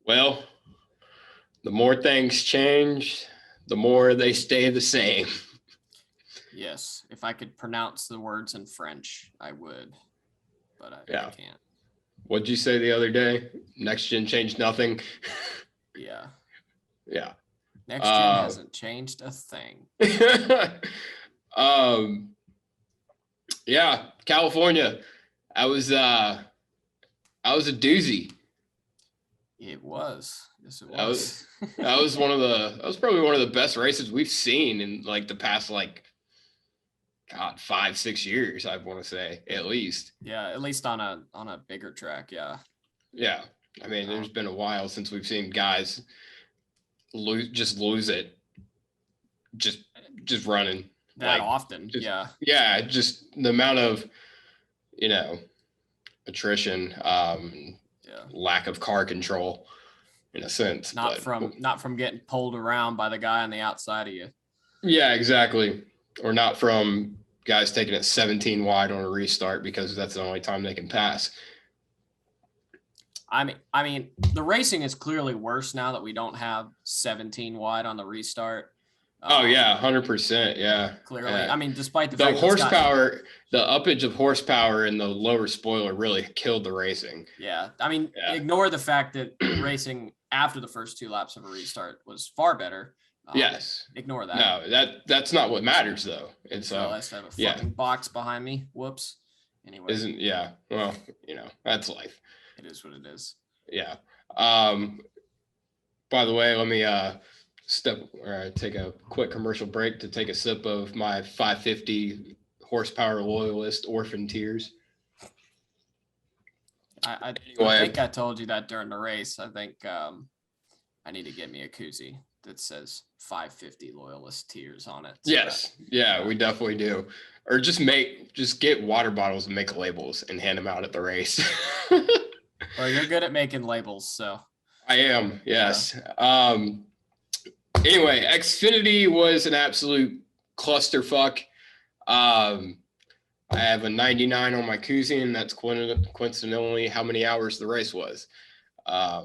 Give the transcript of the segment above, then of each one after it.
Well, the more things change, the more they stay the same. Yes, if I could pronounce the words in French, I would, but I can't. What'd you say the other day? Next gen changed nothing. Yeah. Yeah. Next gen hasn't changed a thing. Yeah, California. I was a doozy. It was. Yes, it was. That was probably one of the best races we've seen in like the past 5-6 years, I want to say, at least. Yeah, at least on a bigger track, yeah. Yeah. I mean, there's been a while since we've seen guys lose it. Just running. That often, yeah. Yeah, just the amount of, attrition, lack of car control in a sense. Not from getting pulled around by the guy on the outside of you. Yeah, exactly. Or not from guys taking it 17 wide on a restart because that's the only time they can pass. I mean, the racing is clearly worse now that we don't have 17 wide on the restart. Oh yeah, 100%. Yeah, clearly. Yeah. I mean, despite the fact horsepower, the uppage of horsepower and the lower spoiler really killed the racing. Yeah, I mean, ignore the fact that racing after the first 2 laps of a restart was far better. Yes. Ignore that. No, that's not what matters though. And so I have a fucking box behind me. Whoops. Anyway. Well, that's life. It is what it is. Yeah. By the way, let me take a quick commercial break to take a sip of my 550 horsepower loyalist Orphan Tears. I think I told you that during the race. I think I need to get me a koozie that says 550 loyalist tears on it. So yes. We definitely do. Or just get water bottles and make labels and hand them out at the race. Well, you're good at making labels, so. I am, yes. Yeah. Anyway, Xfinity was an absolute clusterfuck. I have a 99 on my koozie, and that's coincidentally how many hours the race was. I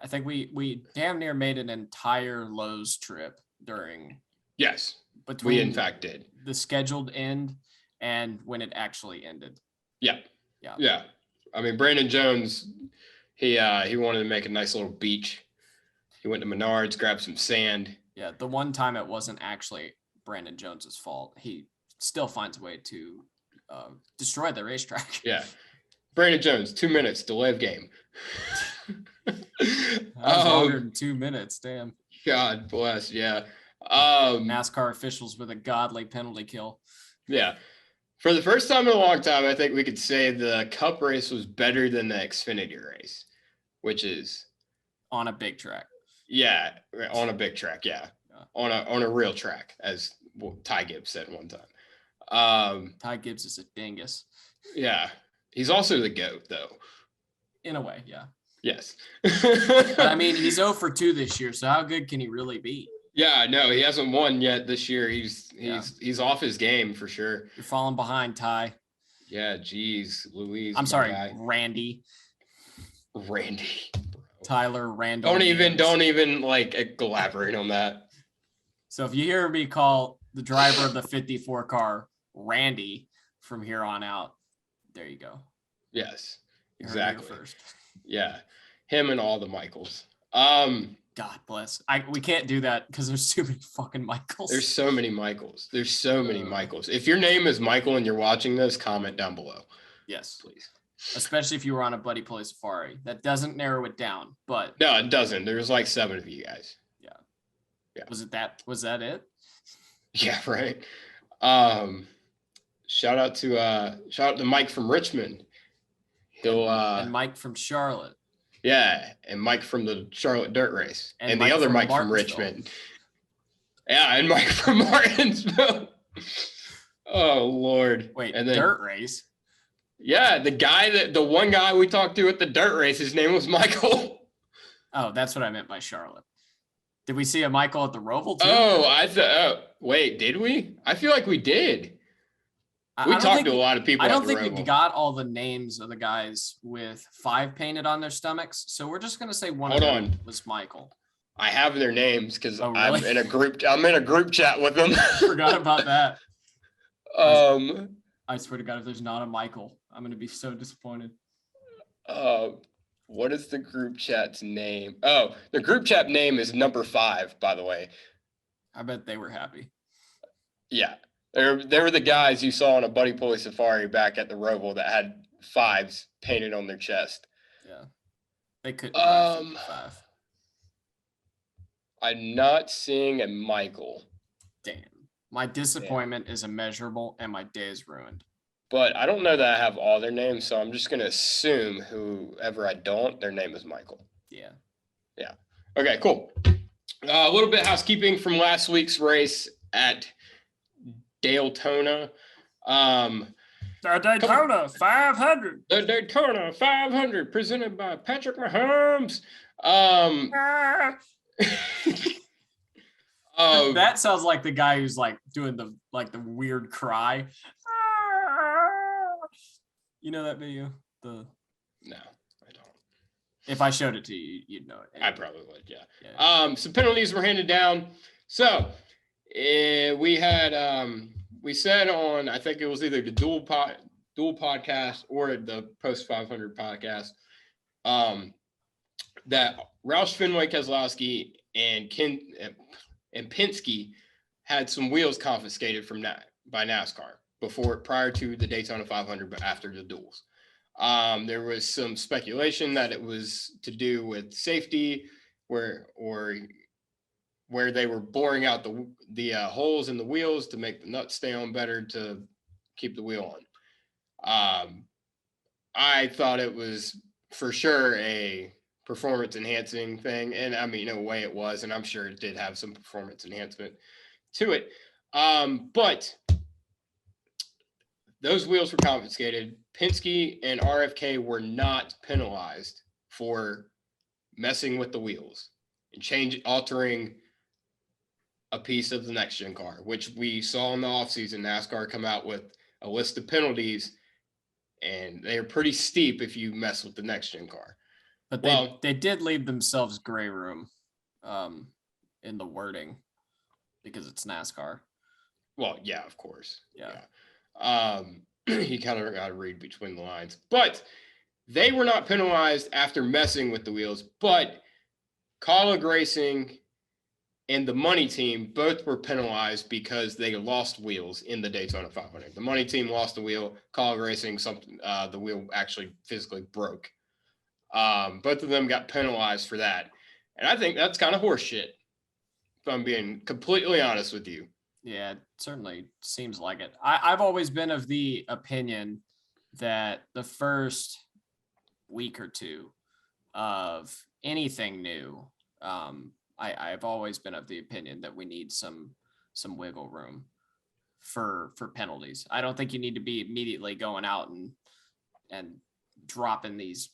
think we damn near made an entire Lowe's trip during. Yes, we in fact did. The scheduled end and when it actually ended. Yeah. I mean, Brandon Jones, he wanted to make a nice little beach. He went to Menards, grabbed some sand. Yeah, the one time it wasn't actually Brandon Jones's fault. He still finds a way to destroy the racetrack. Yeah. Brandon Jones, 2 minutes, delay of game. That was longer than 2 minutes, damn. God bless, yeah. NASCAR officials with a godly penalty kill. Yeah. For the first time in a long time, I think we could say the Cup race was better than the Xfinity race, which is on a big track. Yeah, on a big track. Yeah, on a real track, as Ty Gibbs said one time. Ty Gibbs is a dingus. Yeah, he's also the GOAT, though. In a way, yeah. Yes. But I mean, he's 0 for 2 this year, so how good can he really be? Yeah, no, he hasn't won yet this year. He's off his game for sure. You're falling behind, Ty. Yeah, geez, Louise. I'm sorry, Randy. Tyler Randall. Don't even like elaborate on that. So if you hear me call the driver of the 54 car Randy from here on out, there you go. Yes, exactly. First. Yeah, him and all the Michaels. God bless. We can't do that because there's too many fucking Michaels. There's so many Michaels. If your name is Michael and you're watching this, comment down below. Yes, please. Especially if you were on a Buddy Play Safari. That doesn't narrow it down, but no, it doesn't. There's like 7 of you guys. Yeah. Was that it? Yeah, right. Shout out to Mike from Richmond. And Mike from Charlotte. Yeah, and Mike from the Charlotte Dirt Race. And the other Mike from Richmond. Yeah, and Mike from Martinsville. Oh, Lord. Wait, and then, Dirt Race? Yeah, the one guy we talked to at the Dirt Race, his name was Michael. Oh, that's what I meant by Charlotte. Did we see a Michael at the Roval too? Oh, wait, did we? I feel like we did. We talked to a lot of people. I don't think we got all the names of the guys with 5 painted on their stomachs. So we're just gonna say one of them was Michael. I have their names because I'm in a group chat with them. Forgot about that. I swear to God, if there's not a Michael, I'm gonna be so disappointed. What is the group chat's name? Oh, the group chat name is number 5, by the way. I bet they were happy. Yeah. They were the guys you saw on a Buddy Pulley Safari back at the Roval that had 5s painted on their chest. Yeah. They couldn't ride 55. I'm not seeing a Michael. Damn. My disappointment is immeasurable and my day is ruined. But I don't know that I have all their names, so I'm just going to assume whoever I don't, their name is Michael. Yeah. Yeah. Okay, cool. A little bit housekeeping from last week's race at Daytona. The Daytona 500. The Daytona 500 presented by Patrick Mahomes. That sounds like the guy who's like doing the weird cry. You know that video? No, I don't. If I showed it to you, you'd know it. I probably would, yeah. Some penalties were handed down. So we had we said on, I think it was either the dual podcast or the post 500 podcast, that Roush Fenway Keselowski and Penske had some wheels confiscated by NASCAR prior to the Daytona 500, but after the duels. There was some speculation that it was to do with safety, where they were boring out the holes in the wheels to make the nuts stay on better to keep the wheel on. I thought it was for sure a performance enhancing thing, and I mean, in a way it was, and I'm sure it did have some performance enhancement to it. But those wheels were confiscated. Penske and RFK were not penalized for messing with the wheels and altering a piece of the next gen car, which we saw in the offseason. NASCAR come out with a list of penalties, and they are pretty steep if you mess with the next gen car. But they did leave themselves gray room in the wording because it's NASCAR. Well, yeah, of course. Yeah. You kind of got to read between the lines. But they were not penalized after messing with the wheels, but Colleague Racing and the Money Team both were penalized because they lost wheels in the Daytona 500. The Money Team lost the wheel. Colleague Racing, the wheel actually physically broke. Both of them got penalized for that. And I think that's kind of horseshit, if I'm being completely honest with you. Yeah, it certainly seems like it. I've always been of the opinion that the first week or two of anything new, I've always been of the opinion that we need some wiggle room for penalties. I don't think you need to be immediately going out and dropping these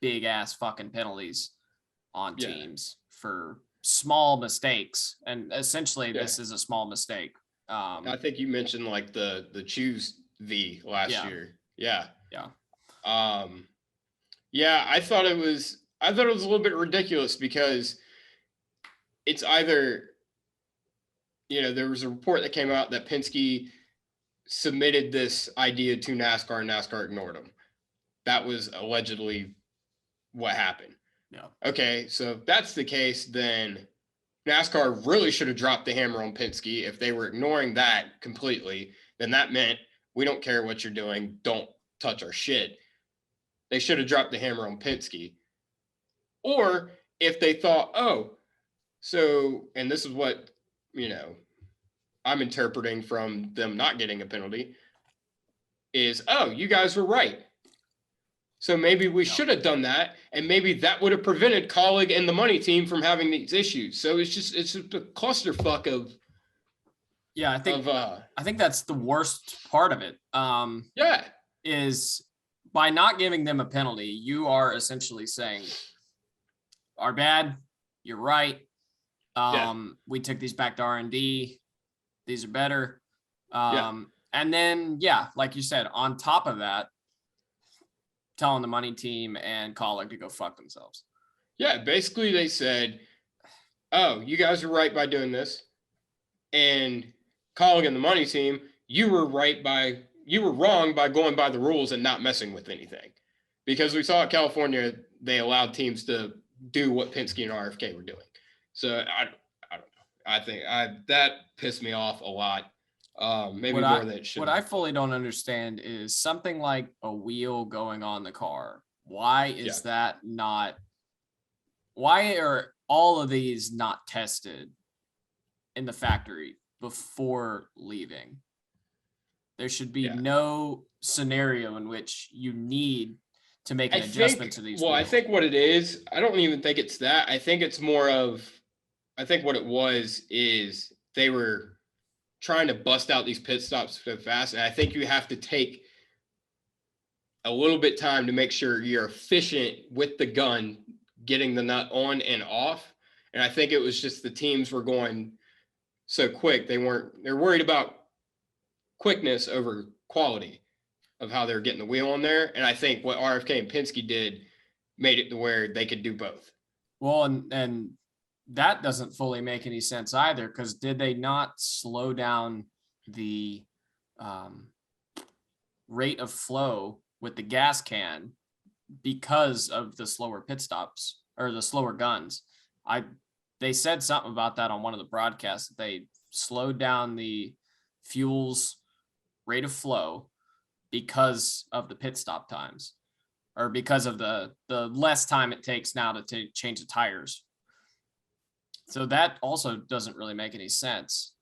big ass fucking penalties on teams for small mistakes, and essentially this is a small mistake. I think you mentioned like the choose V last year. Yeah. I thought it was a little bit ridiculous because it's either, there was a report that came out that Penske submitted this idea to NASCAR and NASCAR ignored them. That was allegedly what happened. Yeah. Okay, so if that's the case, then NASCAR really should have dropped the hammer on Penske. If they were ignoring that completely, then that meant we don't care what you're doing. Don't touch our shit. They should have dropped the hammer on Penske. Or if they thought, and this is what, I'm interpreting from them not getting a penalty, is, you guys were right. So maybe we should have done that, and maybe that would have prevented Colleague and the Money Team from having these issues. So it's just a clusterfuck of. Yeah, I think that's the worst part of it. Is by not giving them a penalty, you are essentially saying, "Our bad, you're right. We took these back to R&D. These are better." And then, yeah, like you said, on top of that, telling the money team and Colleague to go fuck themselves. Yeah, basically they said, oh, you guys are right by doing this. And Colleague and the money team, you were wrong by going by the rules and not messing with anything. Because we saw at California, they allowed teams to do what Penske and RFK were doing. So I don't know. I think that pissed me off a lot. Maybe more than it should. What I fully don't understand is something like a wheel going on the car. Why is that not? Why are all of these not tested in the factory before leaving? There should be no scenario in which you need to make an adjustment to these. Well, wheels. I think what it is, I don't even think it's that. I think it's more of, I think what it was is they were trying to bust out these pit stops so fast. And I think you have to take a little bit time to make sure you're efficient with the gun, getting the nut on and off. And I think it was just the teams were going so quick. They're worried about quickness over quality of how they're getting the wheel on there. And I think what RFK and Penske did made it to where they could do both. Well, and that doesn't fully make any sense either, because did they not slow down the rate of flow with the gas can because of the slower pit stops or the slower guns? They said something about that on one of the broadcasts. They slowed down the fuel's rate of flow because of the pit stop times, or because of the less time it takes now to change the tires. So that also doesn't really make any sense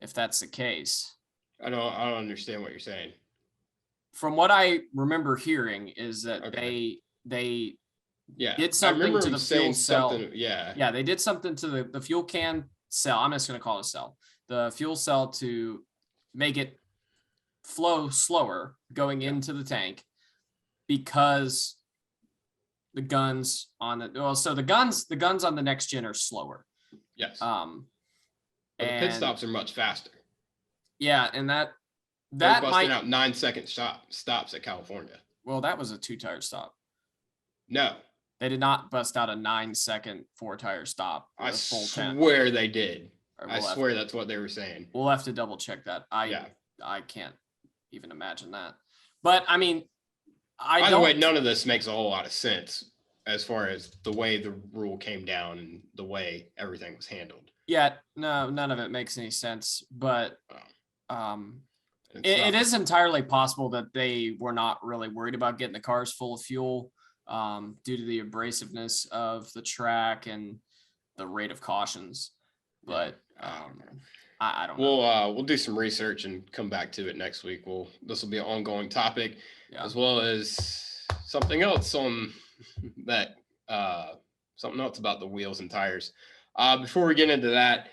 if that's the case. I don't understand what you're saying. From what I remember hearing is that they did something to the fuel cell. Yeah, they did something to the fuel can cell. I'm just going to call it a cell. The fuel cell to make it flow slower going into the tank, because the guns on the guns on the next gen are slower. Yes. But the pit stops are much faster. Yeah, and that busting out 9-second stops at California. Well, that was a 2-tire stop. No, they did not bust out a 9-second 4-tire stop. I swear they did. I swear that's what they were saying. We'll have to double check that. I can't even imagine that. But I mean, by the way, none of this makes a whole lot of sense as far as the way the rule came down and the way everything was handled. Yeah, no, none of it makes any sense. But it is entirely possible that they were not really worried about getting the cars full of fuel due to the abrasiveness of the track and the rate of cautions. But I don't know. We'll do some research and come back to it next week. This will be an ongoing topic, as well as something else on that. Something else about the wheels and tires. Before we get into that,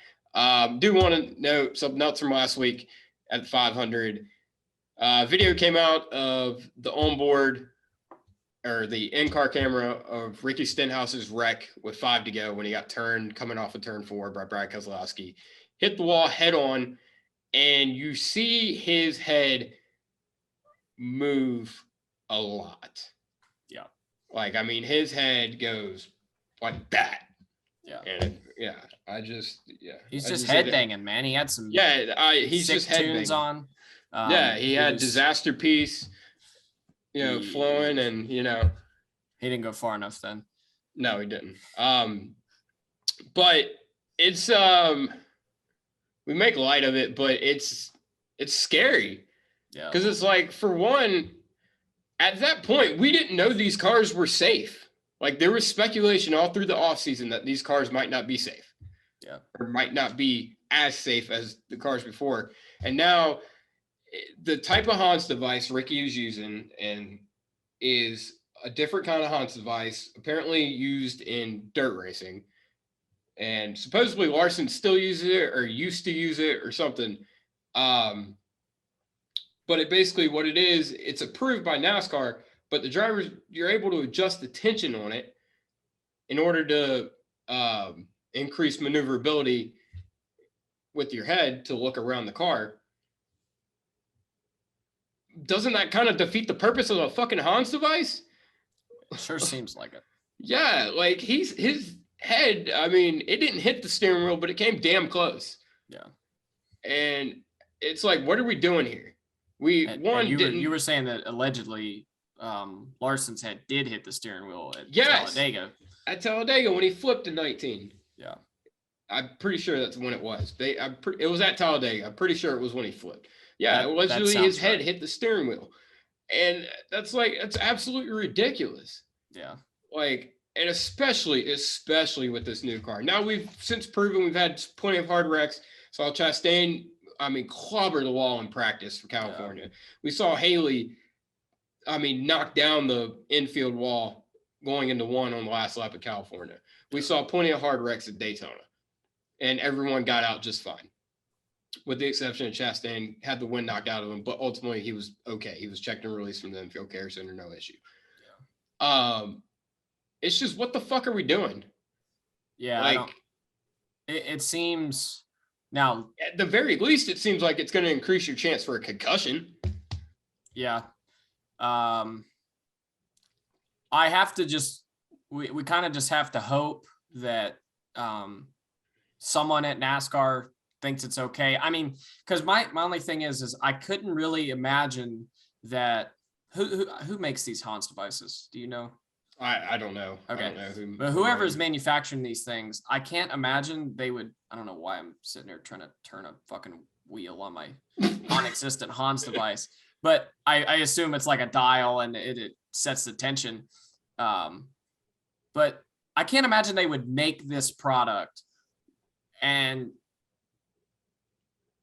do want to note something else from last week at 500. Video came out of the onboard or the in-car camera of Ricky Stenhouse's wreck with 5 to go when he got turned coming off of turn 4 by Brad Keselowski. Hit the wall head on, and you see his head move a lot. Yeah. Like, I mean, his head goes like that. Yeah. And he's just headbanging, man. He had some he's just tunes on. He had Disaster Piece, flowing, and he didn't go far enough then. No, he didn't. But it's we make light of it, but it's scary. Yeah. Because it's like, for one, at that point, we didn't know these cars were safe. Like, there was speculation all through the offseason that these cars might not be safe. Yeah. Or might not be as safe as the cars before. And now the type of Hans device Ricky is using is a different kind of Hans device, apparently used in dirt racing. And supposedly Larson still uses it or used to use it or something. But it basically, what it is, it's approved by NASCAR, but the drivers, you're able to adjust the tension on it in order to increase maneuverability with your head to look around the car. doesn't that kind of defeat the purpose of a fucking Hans device? Sure seems like it. Yeah, like his head, I mean, it didn't hit the steering wheel, but it came damn close. Yeah. And it's like, what are we doing here? You were saying that allegedly Larson's head did hit the steering wheel at Talladega. At Talladega when he flipped in 19. Yeah. I'm pretty sure that's when it was. It was at Talladega. I'm pretty sure it was when he flipped. Yeah, allegedly his head hit the steering wheel. And that's absolutely ridiculous. Yeah. Like, and especially with this new car. Now we've since proven we've had plenty of hard wrecks. Saw Chastain, clobber the wall in practice for California. Yeah. We saw Haley, knock down the infield wall going into one on the last lap of California. We saw plenty of hard wrecks at Daytona. And everyone got out just fine. With the exception of Chastain, had the wind knocked out of him, but ultimately he was okay. He was checked and released from the infield care center, no issue. Yeah. It's just, what the fuck are we doing? Yeah, it seems now. At the very least, it seems like it's going to increase your chance for a concussion. Yeah. I have to we kind of just have to hope that someone at NASCAR thinks it's okay. Because my only thing is I couldn't really imagine that who makes these Hans devices? Do you know? I don't know. Okay. I don't know but whoever's manufacturing these things, I can't imagine they would. I don't know why I'm sitting there trying to turn a fucking wheel on my non-existent Hans device, but I assume it's like a dial and it sets the tension. But I can't imagine they would make this product and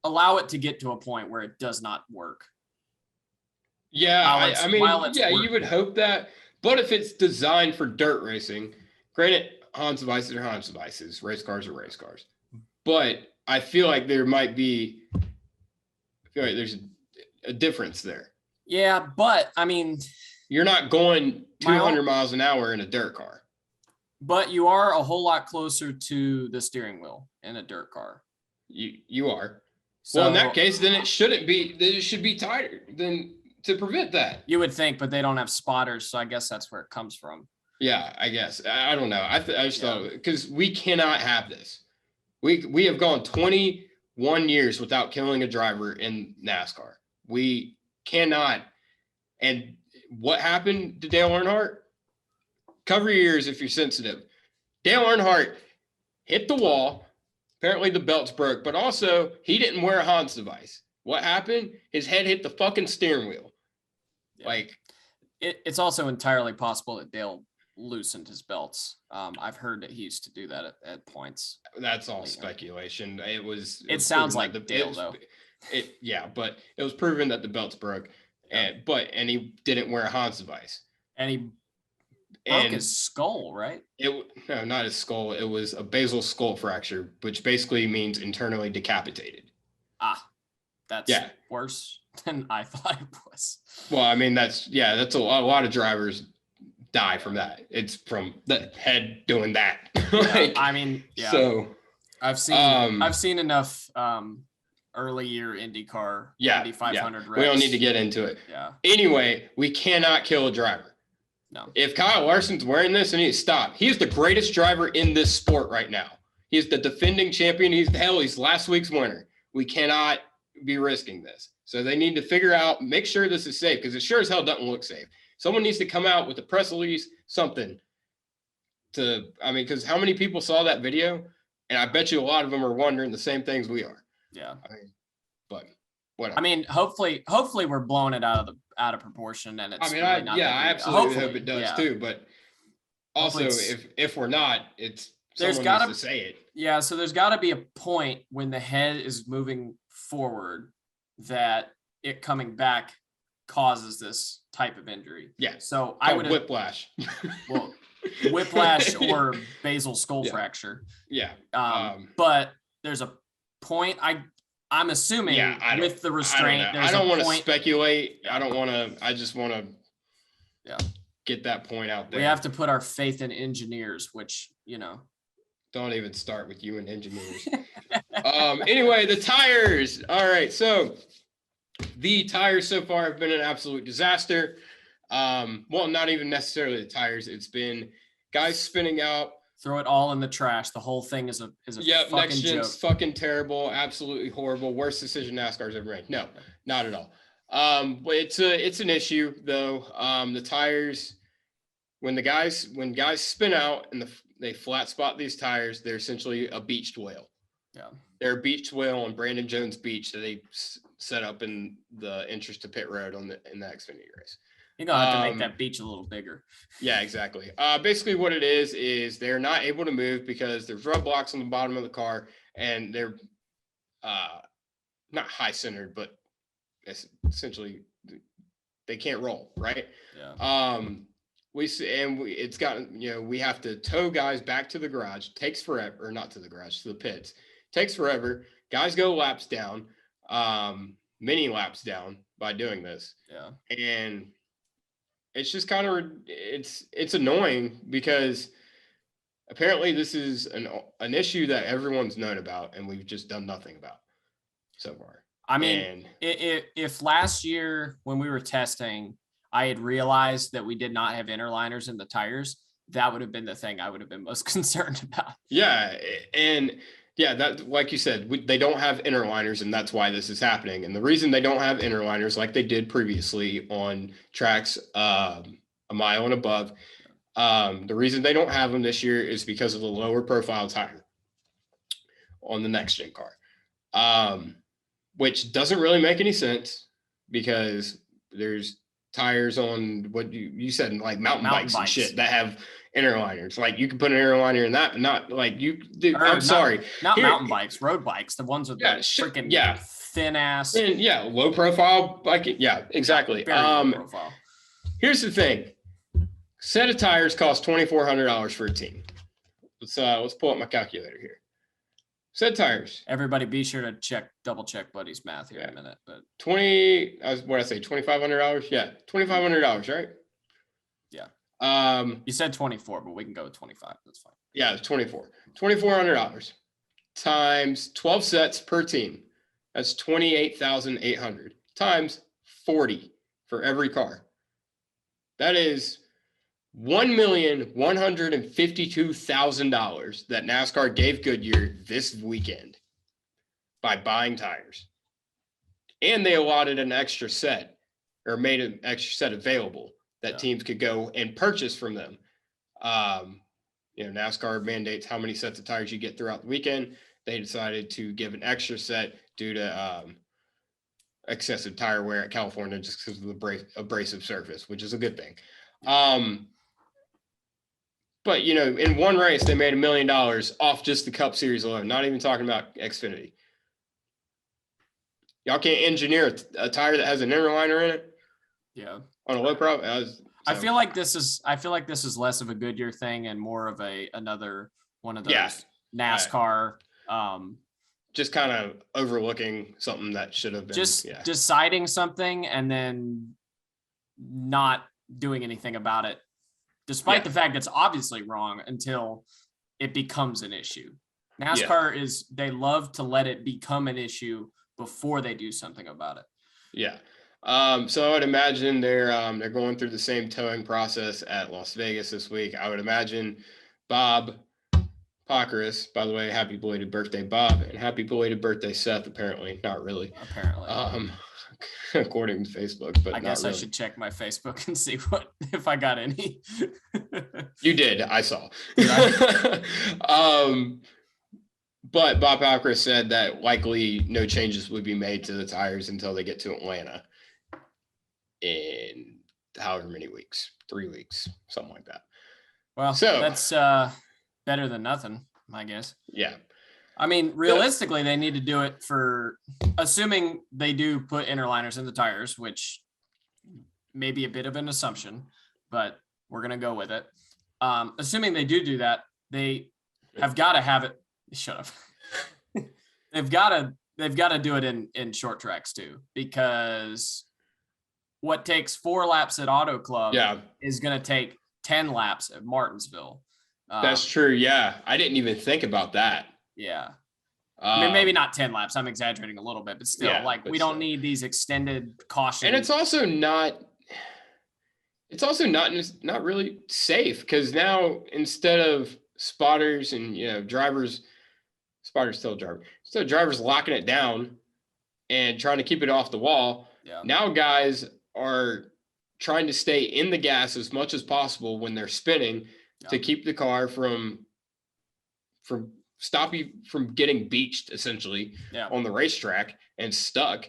allow it to get to a point where it does not work. Yeah, you would hope that. But if it's designed for dirt racing, granted, Hans devices are Hans devices, race cars are race cars. But I feel like there's a difference there. Yeah, but you're not going 200 miles an hour in a dirt car. But you are a whole lot closer to the steering wheel in a dirt car. You are. So, well, in that case, then it shouldn't be. It should be tighter than to prevent that. You would think, but they don't have spotters, so I guess that's where it comes from. Yeah, I guess. I don't know. I just thought, because we cannot have this. We have gone 21 years without killing a driver in NASCAR. We cannot. And what happened to Dale Earnhardt? Cover your ears if you're sensitive. Dale Earnhardt hit the wall. Apparently the belts broke, but also he didn't wear a Hans device. What happened? His head hit the fucking steering wheel. Yeah. It's also entirely possible that Dale loosened his belts. I've heard that he used to do that at points. That's all speculation. It sounds like Dale though. But it was proven that the belts broke, and he didn't wear a Hans device. And he broke his skull, right? No, not his skull. It was a basal skull fracture, which basically means internally decapitated. That's worse than I thought it was. Well, that's a lot of drivers die from that. It's from the head doing that. So I've seen enough early year IndyCar, Indy 500 wrecks. We don't need to get into it. Yeah. Anyway, we cannot kill a driver. No. If Kyle Larson's wearing this, I need to stop. He's the greatest driver in this sport right now. He's the defending champion. He's last week's winner. We cannot be risking this. So they need to make sure this is safe, because it sure as hell doesn't look safe. Someone needs to come out with a press release, something because how many people saw that video? And I bet you a lot of them are wondering the same things we are. Yeah. But whatever. Hopefully we're blowing it out of proportion, and it's. I absolutely hope it does too. But also, if we're not, someone needs to say it. Yeah. So there's got to be a point when the head is moving forward that it coming back causes this type of injury. Yeah. So I would whiplash. Well, whiplash or basal skull fracture. Yeah. But there's a point. I'm assuming with the restraint. I don't want to speculate. I don't want to. I just want to. Get that point out there. We have to put our faith in engineers, which Don't even start with you and engineers. Anyway, the tires. All right, so The tires so far have been an absolute disaster. Well, not even necessarily the tires. It's been guys spinning out. Throw it all in the trash. The whole thing is a Yep, next fucking gen's joke. fucking terrible, absolutely horrible, worst decision NASCAR's ever made. No, not at all. But it's an issue though. The tires, when guys spin out and they flat spot these tires, they're essentially a beached whale. Yeah, they're a beached whale on Brandon Jones Beach that they set up in the entrance to pit road in the Xfinity race. You're gonna have to make that beach a little bigger. Yeah, exactly. Basically what it is they're not able to move because there's roadblocks on the bottom of the car and they're not high centered, but essentially they can't roll, right? Yeah. It's gotten, we have to tow guys back to the garage. Takes forever, or not to the garage, to the pits. Takes forever. Guys go laps down, many laps down by doing this. Yeah. And it's just kind of, it's annoying because apparently this is an issue that everyone's known about and we've just done nothing about so far. I mean, if last year when we were testing, I had realized that we did not have interliners in the tires, that would have been the thing I would have been most concerned about. Yeah. And yeah, that, like you said, they don't have interliners and that's why this is happening. And the reason they don't have interliners like they did previously on tracks a mile and above, the reason they don't have them this year is because of the lower profile tire on the next gen car, which doesn't really make any sense because there's tires on what you said, like mountain bikes and shit that have interliners. Like you can put an interliner in that, but not like you. Sorry, not mountain bikes, road bikes, the ones with the freaking thin ass. And low profile bike. Yeah, exactly. Low profile. Here's the thing: set of tires cost $2,400 for a team. Let's pull up my calculator here. Set tires. Everybody, be sure to double check Buddy's math here in a minute. But $2,500. Yeah, $2,500, right? Yeah. You said 24, but we can go with 25. That's fine. Yeah, it's 24. $2,400 times 12 sets per team. That's 28,800 times 40 for every car. That is $1,152,000 that NASCAR gave Goodyear this weekend by buying tires. And they allotted an extra set or made an extra set available that teams could go and purchase from them. NASCAR mandates how many sets of tires you get throughout the weekend. They decided to give an extra set due to excessive tire wear at California just because of the abrasive surface, which is a good thing. But, in one race, they made $1 million off just the Cup Series alone, not even talking about Xfinity. Y'all can't engineer a tire that has an interliner in it? Yeah. On a low profile? I feel like this is less of a Goodyear thing and more of another one of those NASCAR. Just kind of overlooking something that should have been. Just deciding something and then not doing anything about it. Despite the fact it's obviously wrong until it becomes an issue. NASCAR they love to let it become an issue before they do something about it. Yeah. So I would imagine they're going through the same towing process at Las Vegas this week. I would imagine Bob Pockrass, by the way, happy belated birthday, Bob, and happy belated birthday, Seth, apparently. Not really. Apparently. According to Facebook, but I guess I should check my Facebook and see if I got any. You did, I saw. But Bob Pockrass said that likely no changes would be made to the tires until they get to Atlanta in however many weeks, 3 weeks, something like that. Well, so that's better than nothing, I guess. Yeah. I mean, realistically, they need to do it for, assuming they do put interliners in the tires, which may be a bit of an assumption, but we're going to go with it. Assuming they do that, they have got to have it. Shut up. They've got to do it in short tracks too, because what takes 4 laps at Auto Club is going to take 10 laps at Martinsville. That's true. Yeah. I didn't even think about that. Yeah. I mean, maybe not 10 laps. I'm exaggerating a little bit, but still, Yeah, like but we don't still. need these extended cautions. And it's also not really safe, because now instead of spotters and drivers, spotters still driver, so drivers locking it down and trying to keep it off the wall. Yeah. Now guys are trying to stay in the gas as much as possible when they're spinning to keep the car from stop you from getting beached essentially on the racetrack and stuck.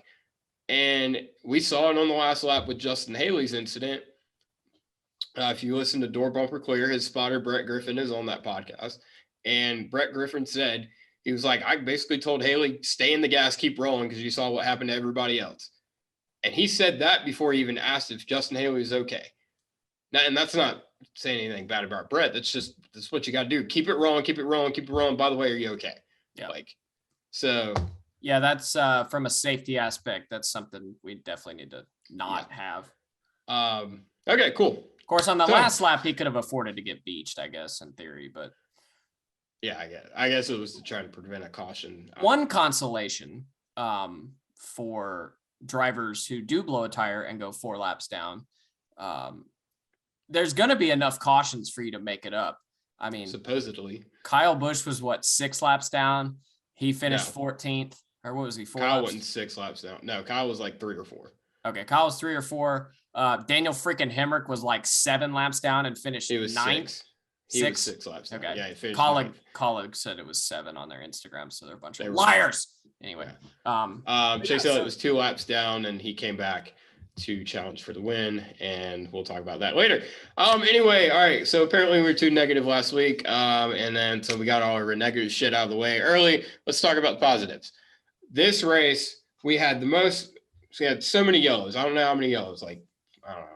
And we saw it on the last lap with Justin Haley's incident. If you listen to Door Bumper Clear, his spotter Brett Griffin is on that podcast, and Brett Griffin said, he was like, I basically told Haley, stay in the gas, keep rolling, because you saw what happened to everybody else. And he said that before he even asked if Justin Haley was okay. Now, and that's not saying anything bad about Brett. That's what you got to do. Keep it rolling, keep it rolling, keep it rolling. By the way, are you okay? Yeah. So. Yeah, that's from a safety aspect. That's something we definitely need to not have. Okay, cool. Of course, on the last lap, he could have afforded to get beached, I guess, in theory, but. Yeah, I guess it was to try to prevent a caution. One consolation for drivers who do blow a tire and go 4 laps down, there's going to be enough cautions for you to make it up. I mean, supposedly Kyle Busch was 6 laps down. He finished 14th, or what was he? 4 Kyle laps? wasn't 6 laps down. No, Kyle was like 3 or 4. Okay, Kyle was 3 or 4. Daniel freaking Hemrick was 7 laps down and finished 9th. He was 6 laps down. Okay. Yeah, he finished Colleague said it was 7 on their Instagram, so they're a bunch of liars. Anyway, Chase Elliott was 2 laps down, and he came back to challenge for the win, and we'll talk about that later. Anyway, all right. So apparently we were too negative last week, and then so we got all our negative shit out of the way early. Let's talk about the positives. This race, we had we had so many yellows. I don't know how many yellows, I don't know,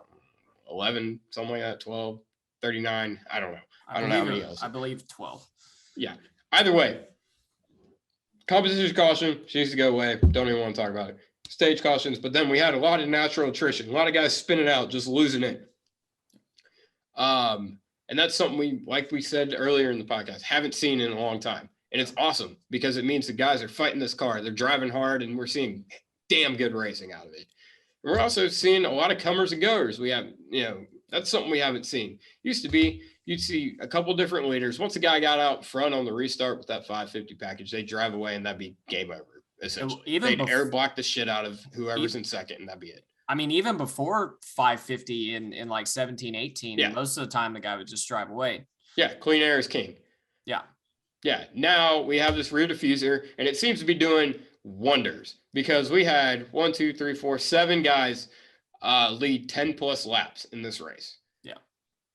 11, something like that, 12, 39. I don't know. I don't know how many yellows. I believe 12. Yeah. Either way, competition's caution, she needs to go away. Don't even want to talk about it. Stage cautions, but then we had a lot of natural attrition. A lot of guys spinning out, just losing it. And that's something like we said earlier in the podcast, haven't seen in a long time. And it's awesome because it means the guys are fighting this car. They're driving hard, and we're seeing damn good racing out of it. And we're also seeing a lot of comers and goers. We have, that's something we haven't seen. Used to be, you'd see a couple different leaders. Once a guy got out front on the restart with that 550 package, they drive away and that'd be game over, essentially. They'd air block the shit out of whoever's in second, and that'd be it. I mean, even before 550 in 17, 18, most of the time the guy would just drive away. Yeah, clean air is king. Yeah. Yeah, now we have this rear diffuser, and it seems to be doing wonders because we had 7 guys lead 10 plus laps in this race. Yeah.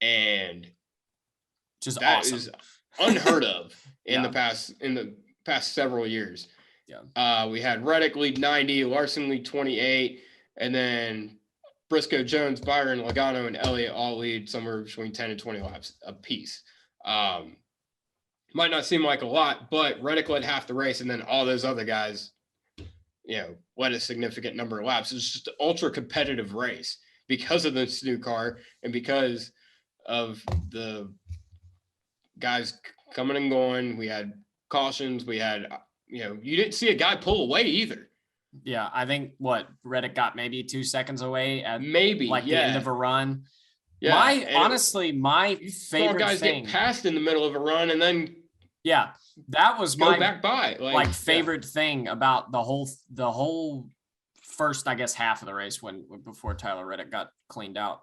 And just that awesome. is unheard of in the past several years. Yeah. We had Reddick lead 90, Larson lead 28, and then Briscoe, Jones, Byron, Logano, and Elliott all lead somewhere between 10 and 20 laps apiece. Might not seem like a lot, but Reddick led half the race, and then all those other guys, led a significant number of laps. It's just an ultra competitive race because of this new car and because of the guys coming and going. We had cautions. We had, you didn't see a guy pull away either. Yeah, I think Reddick got maybe 2 seconds away at maybe the end of a run. Yeah, my favorite guys thing, get passed in the middle of a run and then that was go my back by favorite thing about the whole first, I guess, half of the race before Tyler Reddick got cleaned out,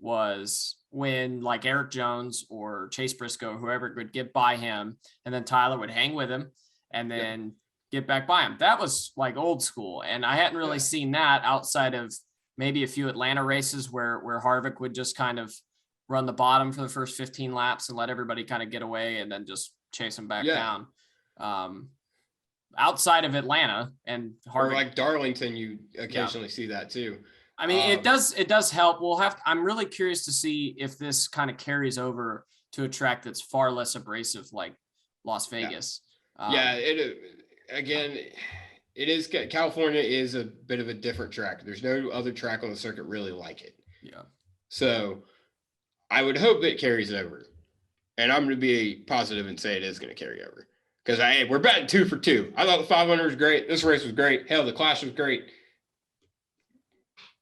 was when Eric Jones or Chase Briscoe, whoever would get by him, and then Tyler would hang with him and then get back by him. That was old school, and I hadn't really seen that outside of maybe a few Atlanta races where Harvick would just kind of run the bottom for the first 15 laps and let everybody kind of get away and then just chase them back down. Outside of Atlanta and Harvick, or Darlington, you occasionally see that too. I mean, it does help. I'm really curious to see if this kind of carries over to a track that's far less abrasive, like Las Vegas. It is. California is a bit of a different track. There's no other track on the circuit really like it. Yeah. So I would hope that it carries over, and I'm going to be positive and say it is going to carry over because we're betting 2 for 2. I thought the 500 was great. This race was great. Hell, the Clash was great.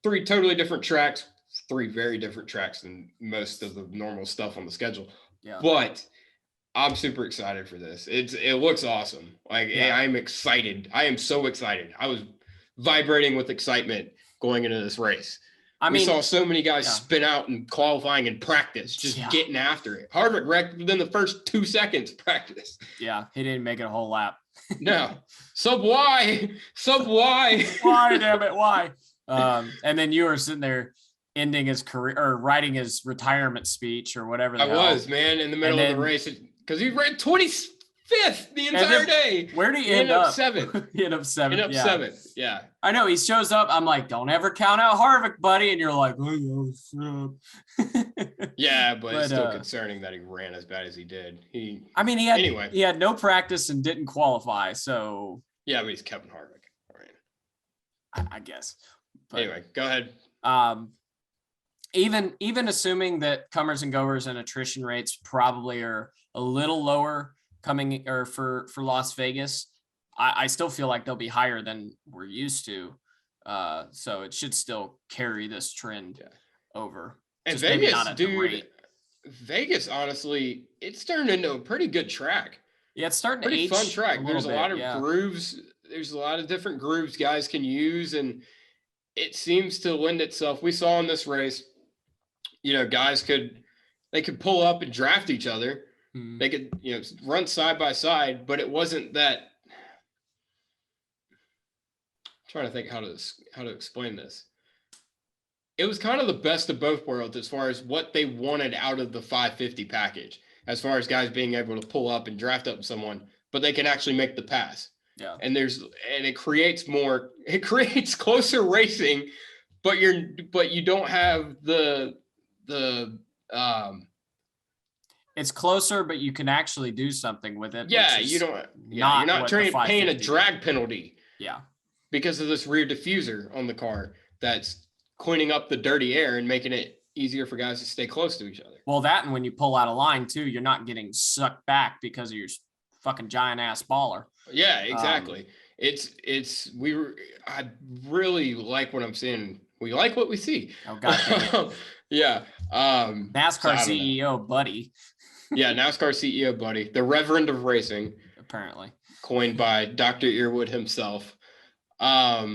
3 totally different tracks, 3 very different tracks than most of the normal stuff on the schedule. Yeah. But I'm super excited for this. It looks awesome. Like, I'm excited. I am so excited. I was vibrating with excitement going into this race. We saw so many guys spin out and qualifying in practice, just getting after it. Harvick wrecked within the first 2 seconds practice. Yeah, he didn't make it a whole lap. No. Sub Y. Why, damn it, why? And then you were sitting there ending his career or writing his retirement speech or whatever. I was, man, in the middle of the race because he ran 25th the entire day. Where did he end up? 7th. He ended up 7th. Ended up 7th. Yeah. I know. He shows up. I'm like, don't ever count out Harvick, buddy. And you're like, oh, yeah, but it's still concerning that he ran as bad as he did. He had no practice and didn't qualify. So yeah, but he's Kevin Harvick. Right. I guess. But, anyway, go ahead. Even assuming that comers and goers and attrition rates probably are a little lower coming or for Las Vegas, I still feel like they'll be higher than we're used to. So it should still carry this trend over. And Vegas, honestly, it's turned into a pretty good track. Yeah, it's starting pretty to fun track. There's a lot of yeah. grooves. There's a lot of different grooves guys can use, and it seems to lend itself. We saw in this race, guys could pull up and draft each other. Mm-hmm. They could, run side by side, but it wasn't that. I'm trying to think how to explain this. It was kind of the best of both worlds as far as what they wanted out of the 550 package, as far as guys being able to pull up and draft up someone, but they can actually make the pass. Yeah. And it creates closer racing, but you don't have the it's closer, but you can actually do something with it. Yeah, you're not paying a drag penalty. Yeah. Because of this rear diffuser on the car that's cleaning up the dirty air and making it easier for guys to stay close to each other. Well, that, and when you pull out a line too, you're not getting sucked back because of your fucking giant ass baller. Yeah, exactly. I really like what I'm seeing. We like what we see. Oh god. Yeah. NASCAR CEO buddy. Yeah, NASCAR CEO buddy, the Reverend of Racing, apparently coined by Dr. Earwood himself. Earwood.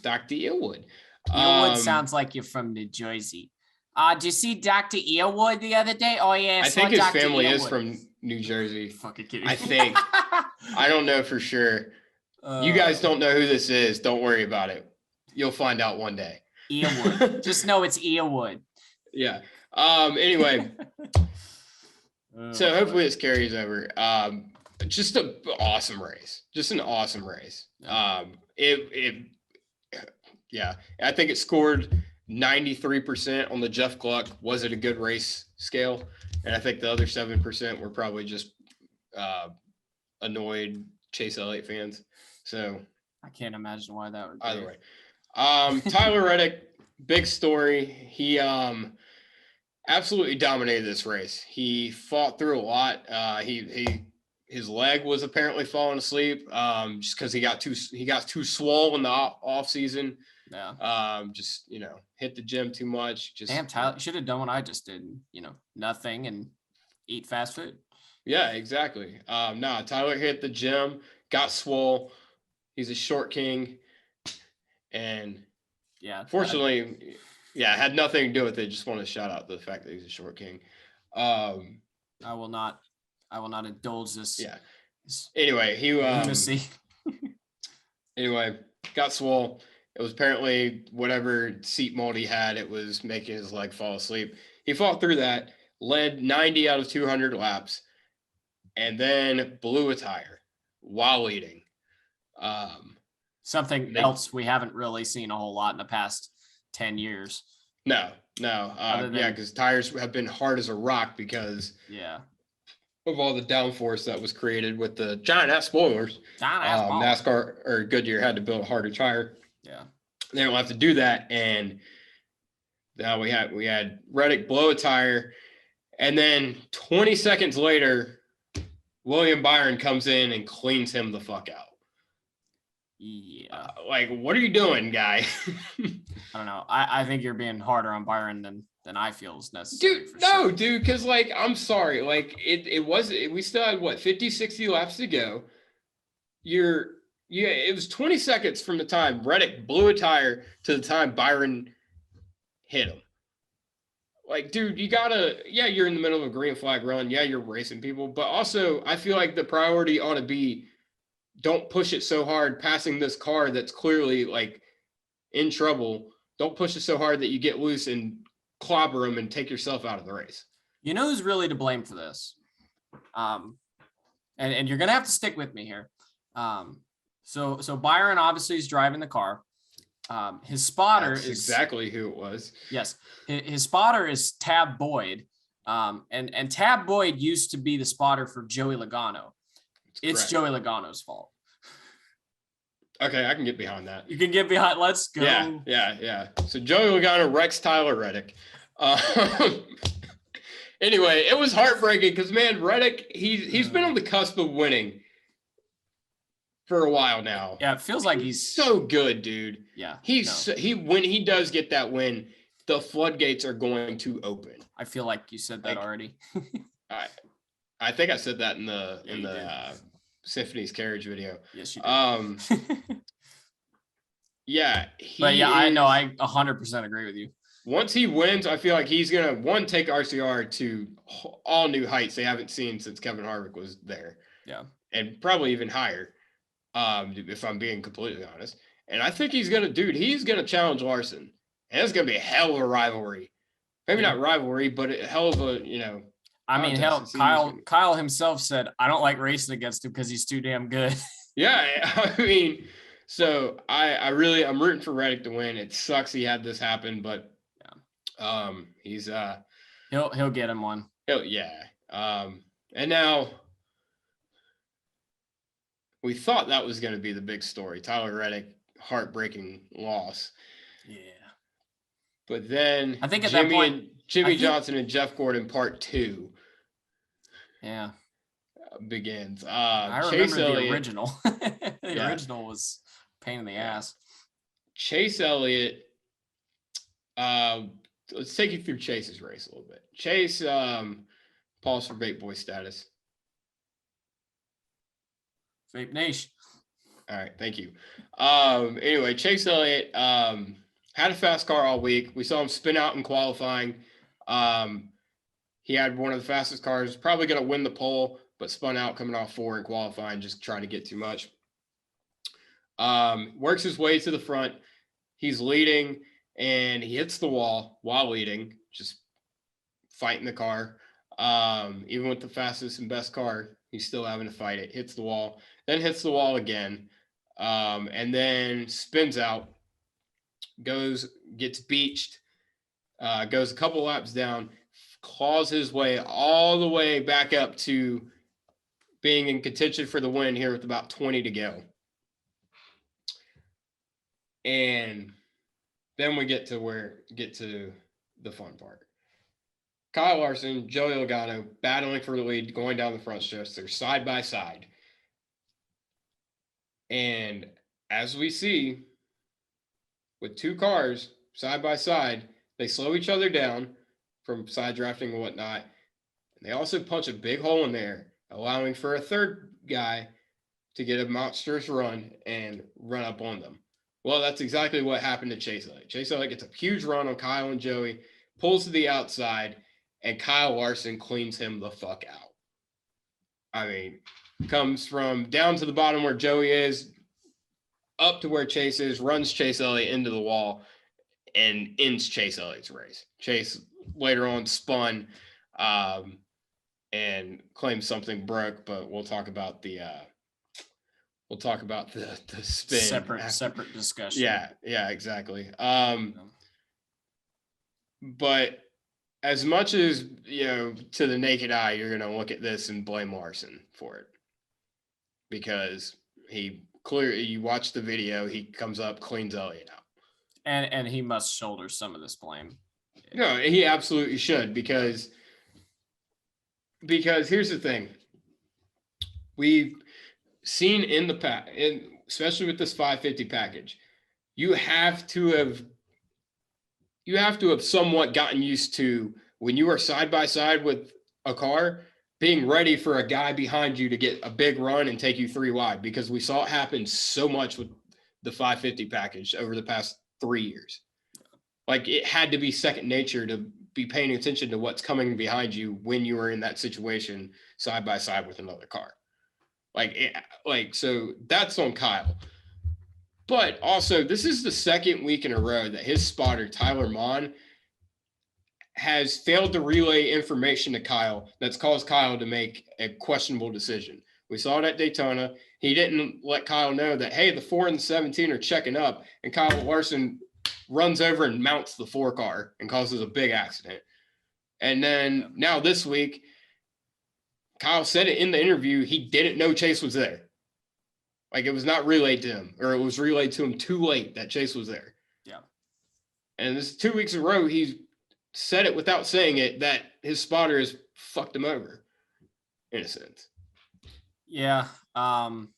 Dr. Earwood. Earwood sounds like you're from New Jersey. Did you see Dr. Earwood the other day? Oh yeah, I think his family is from New Jersey. Fucking kidding. I think. I don't know for sure. You guys don't know who this is. Don't worry about it. You'll find out one day. Earwood. Just know it's Earwood. Yeah. Anyway. So hopefully this carries over. Just an awesome race. Just an awesome race. I think it scored 93% on the Jeff Gluck. Was it a good race scale? And I think the other 7% were probably just annoyed Chase Elliott fans. So I can't imagine why that would be. Either way. Tyler Reddick, big story. He absolutely dominated this race. He fought through a lot. His leg was apparently falling asleep just because he got too swole in the off season. Yeah. Hit the gym too much. Damn, Tyler, you should have done what I just did. Nothing and eat fast food. Yeah, exactly. Tyler hit the gym, got swole. He's a short king, and fortunately, had nothing to do with it. Just want to shout out the fact that he's a short king. I will not indulge this. Yeah. Anyway, he anyway got swole. It was apparently whatever seat mold he had. It was making his leg fall asleep. He fought through that, led 90 out of 200 laps, and then blew a tire while leading. Something else we haven't really seen a whole lot in the past 10 years. No. Because tires have been hard as a rock because of all the downforce that was created with the giant ass spoilers. NASCAR or Goodyear had to build a harder tire. Yeah. They don't have to do that. And now we had Reddick blow a tire. And then 20 seconds later, William Byron comes in and cleans him the fuck out. Yeah. Like, what are you doing, guy? I don't know. I think you're being harder on Byron than I feel is necessary. Dude, no, sure. Dude, because, like, I'm sorry. Like, we still had, what, 50, 60 laps to go. It was 20 seconds from the time Reddick blew a tire to the time Byron hit him. Like, dude, you're in the middle of a green flag run. Yeah, you're racing people. But also, I feel like the priority ought to be don't push it so hard passing this car that's clearly, like, in trouble. Don't push it so hard that you get loose and clobber them and take yourself out of the race. You know who's really to blame for this? And you're going to have to stick with me here. So Byron obviously is driving the car. His spotter is exactly who it was. Yes. His spotter is Tab Boyd. And Tab Boyd used to be the spotter for Joey Logano. It's Joey Logano's fault. Okay, I can get behind that. You can get behind. Let's go. Yeah. So Joey Logano wrecks Tyler Reddick. Anyway, it was heartbreaking because, man, Reddick, he's been on the cusp of winning for a while now. Yeah, it feels like he's so good, dude. Yeah. When he does get that win, the floodgates are going to open. I feel like you said that already. I think I said that in the Symphony's Carriage video. Yes, you did. Yeah. I know. I 100% agree with you. Once he wins, I feel like he's going to, take RCR to all new heights they haven't seen since Kevin Harvick was there. Yeah. And probably even higher, if I'm being completely honest. And I think he's going to challenge Larson. And it's going to be a hell of a rivalry. Maybe not rivalry, but a hell of a, I mean, hell, Kyle himself said, I don't like racing against him because he's too damn good. Yeah, I mean, so I'm rooting for Reddick to win. It sucks he had this happen, but he's he'll get him one. And now we thought that was going to be the big story. Tyler Reddick, heartbreaking loss. Yeah. But then I think at that point, Jimmy Johnson and Jeff Gordon part 2. Yeah. Begins. I remember the original. The original was pain in the ass. Chase Elliott. Let's take you through Chase's race a little bit. Chase paused for Vape Boy status. Vape Nation. All right, thank you. Anyway, Chase Elliott had a fast car all week. We saw him spin out in qualifying. He had one of the fastest cars, probably going to win the pole, but spun out coming off 4 in qualifying, just trying to get too much. Works his way to the front. He's leading, and he hits the wall while leading, just fighting the car. Even with the fastest and best car, he's still having to fight it. Hits the wall, then hits the wall again, and then spins out, gets beached, goes a couple laps down, claws his way all the way back up to being in contention for the win here with about 20 to go. And then we get to the fun part. Kyle Larson, Joey Logano battling for the lead, going down the front stretch. They're side by side. And as we see, with 2 cars side by side, they slow each other down from side drafting and whatnot. And they also punch a big hole in there, allowing for a third guy to get a monstrous run and run up on them. Well, that's exactly what happened to Chase Elliott. Chase Elliott gets a huge run on Kyle and Joey, pulls to the outside, and Kyle Larson cleans him the fuck out. I mean, comes from down to the bottom where Joey is, up to where Chase is, runs Chase Elliott into the wall, and ends Chase Elliott's race. Chase later on spun and claimed something broke, but we'll talk about the spin. Separate discussion. Yeah, exactly. But as much as, to the naked eye, you're going to look at this and blame Larson for it. Because you watch the video, he comes up, cleans Elliott out. And he must shoulder some of this blame. No, he absolutely should, because here's the thing. we've seen in the past, especially with this 550 package, you have to have somewhat gotten used to when you are side by side with a car, being ready for a guy behind you to get a big run and take you 3 wide, because we saw it happen so much with the 550 package over the past 3 years. Like, it had to be second nature to be paying attention to what's coming behind you when you are in that situation side by side with another car. So that's on Kyle. But also, this is the second week in a row that his spotter, Tyler Mon, has failed to relay information to Kyle that's caused Kyle to make a questionable decision. We saw it at Daytona. He didn't let Kyle know that, hey, the 4 and the 17 are checking up, and Kyle Larson runs over and mounts the 4 car and causes a big accident. And then now this week, Kyle said it in the interview, he didn't know Chase was there. Like, it was not relayed to him, or it was relayed to him too late that Chase was there. Yeah. And this 2 weeks in a row, he's said it without saying it, that his spotter has fucked him over, in a sense. Yeah. I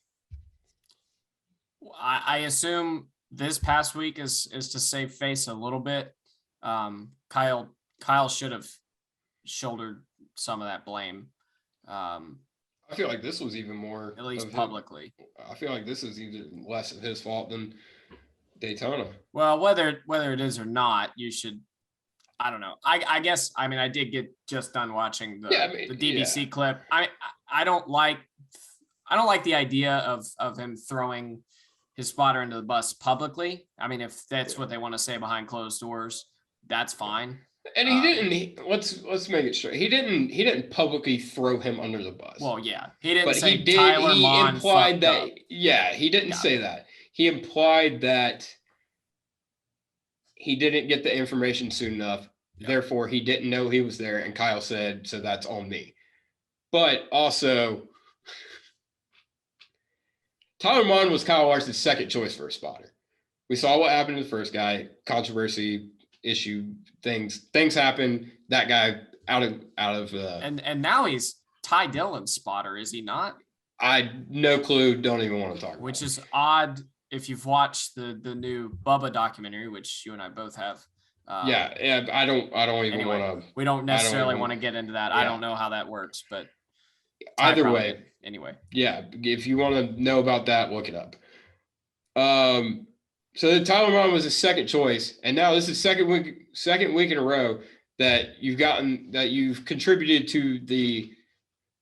assume this past week is to save face a little bit. Kyle should have shouldered some of that blame. I feel like this was even more, at least publicly. I feel like this is even less of his fault than Daytona. Well, whether it is or not, you should. I don't know. I guess. I mean, I did get just done watching the DBC clip. I don't like the idea of him throwing his spotter into the bus publicly. I mean, if that's what they want to say behind closed doors, that's fine. And he didn't. Let's make it straight. He didn't publicly throw him under the bus. Well, yeah, he didn't. But say he did. Tyler He Mon implied that. up. Yeah, he didn't say that. He implied that he didn't get the information soon enough. Yeah. Therefore, he didn't know he was there. And Kyle said, "So that's on me." But also, Tyler Mon was Kyle Larson's second choice for a spotter. We saw what happened to the first guy. Controversy, issue, things happen. That guy out of and now he's Ty Dillon's spotter, is he not? I no clue. Don't even want to talk about Which is odd if you've watched the new Bubba documentary, which you and I both have. Yeah. I don't even want to. We don't necessarily want to get into that. Yeah. I don't know how that works, but either way, anyway. Yeah, if you want to know about that, look it up. So Tyler Mon was his second choice, and now this is second week in a row that you've contributed to the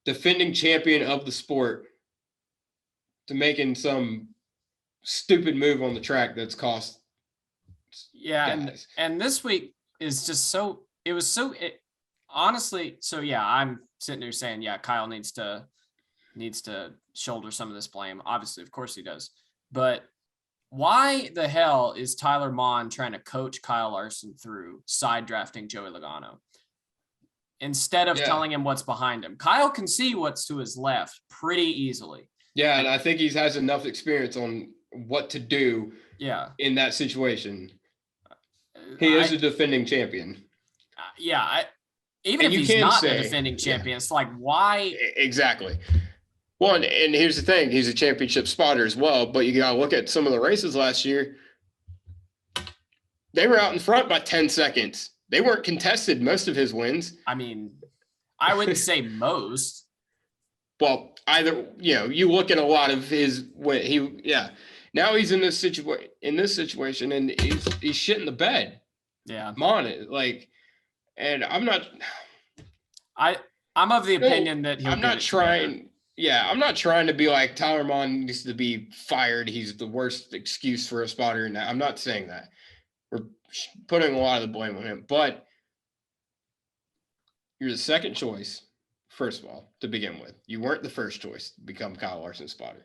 defending champion of the sport to making some stupid move on the track that's cost. Yeah, and this week is just honestly. So yeah, I'm sitting there saying, yeah, Kyle needs to shoulder some of this blame. Obviously, of course he does. But why the hell is Tyler Mon trying to coach Kyle Larson through side drafting Joey Logano instead of telling him what's behind him? Kyle can see what's to his left pretty easily. Yeah, and I think he has enough experience on what to do in that situation. He is a defending champion. Even if he's not the defending champion, it's like, why? Exactly. Well, and here's the thing. He's a championship spotter as well, but you got to look at some of the races last year. They were out in front by 10 seconds. They weren't contested most of his wins. I mean, I wouldn't say most. Well, you look at a lot of his now he's in this situation and he's shitting the bed. Yeah. I'm on it. And I'm not. I'm of the opinion that I'm not trying. Yeah, I'm not trying to be like Tyler Mon needs to be fired. He's the worst excuse for a spotter. And I'm not saying that. We're putting a lot of the blame on him. But you're the second choice, first of all, to begin with. You weren't the first choice to become Kyle Larson's spotter.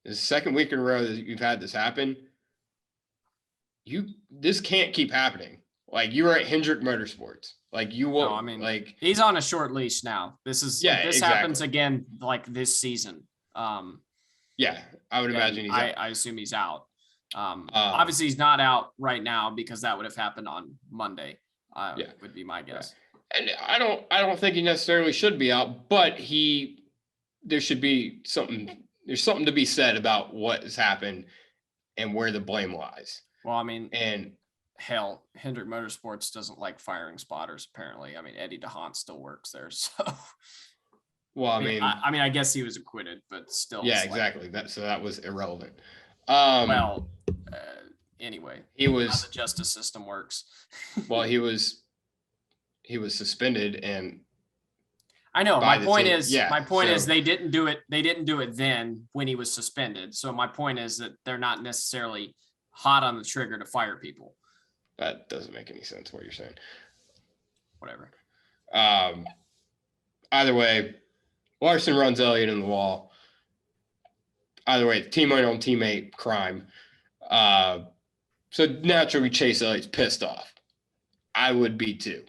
This is the second week in a row that you've had this happen. This can't keep happening. Like, you were at Hendrick Motorsports. Like, you will. No, I mean, he's on a short leash now. This exactly. happens again this season. Yeah, I would imagine he's out. I assume he's out. Obviously, he's not out right now because that would have happened on Monday. Would be my guess. And I don't think he necessarily should be out, but he there should be something. There's something to be said about what has happened and where the blame lies. Well, I mean, And hell, Hendrick Motorsports doesn't like firing spotters. Apparently, I mean, Eddie DeHaan still works there, so. well, I mean, I guess he was acquitted, but still. yeah, exactly. That was irrelevant. Well, anyway, he how was. the justice system works. Well, he was suspended, and I know. My point is so they didn't do it. They didn't do it then when he was suspended. So my point is that they're not necessarily hot on the trigger to fire people. that doesn't make any sense. What you're saying. Whatever. Either way, Larson runs Elliott in the wall. Either way, teammate on teammate crime. So naturally, Chase Elliott's pissed off. I would be too.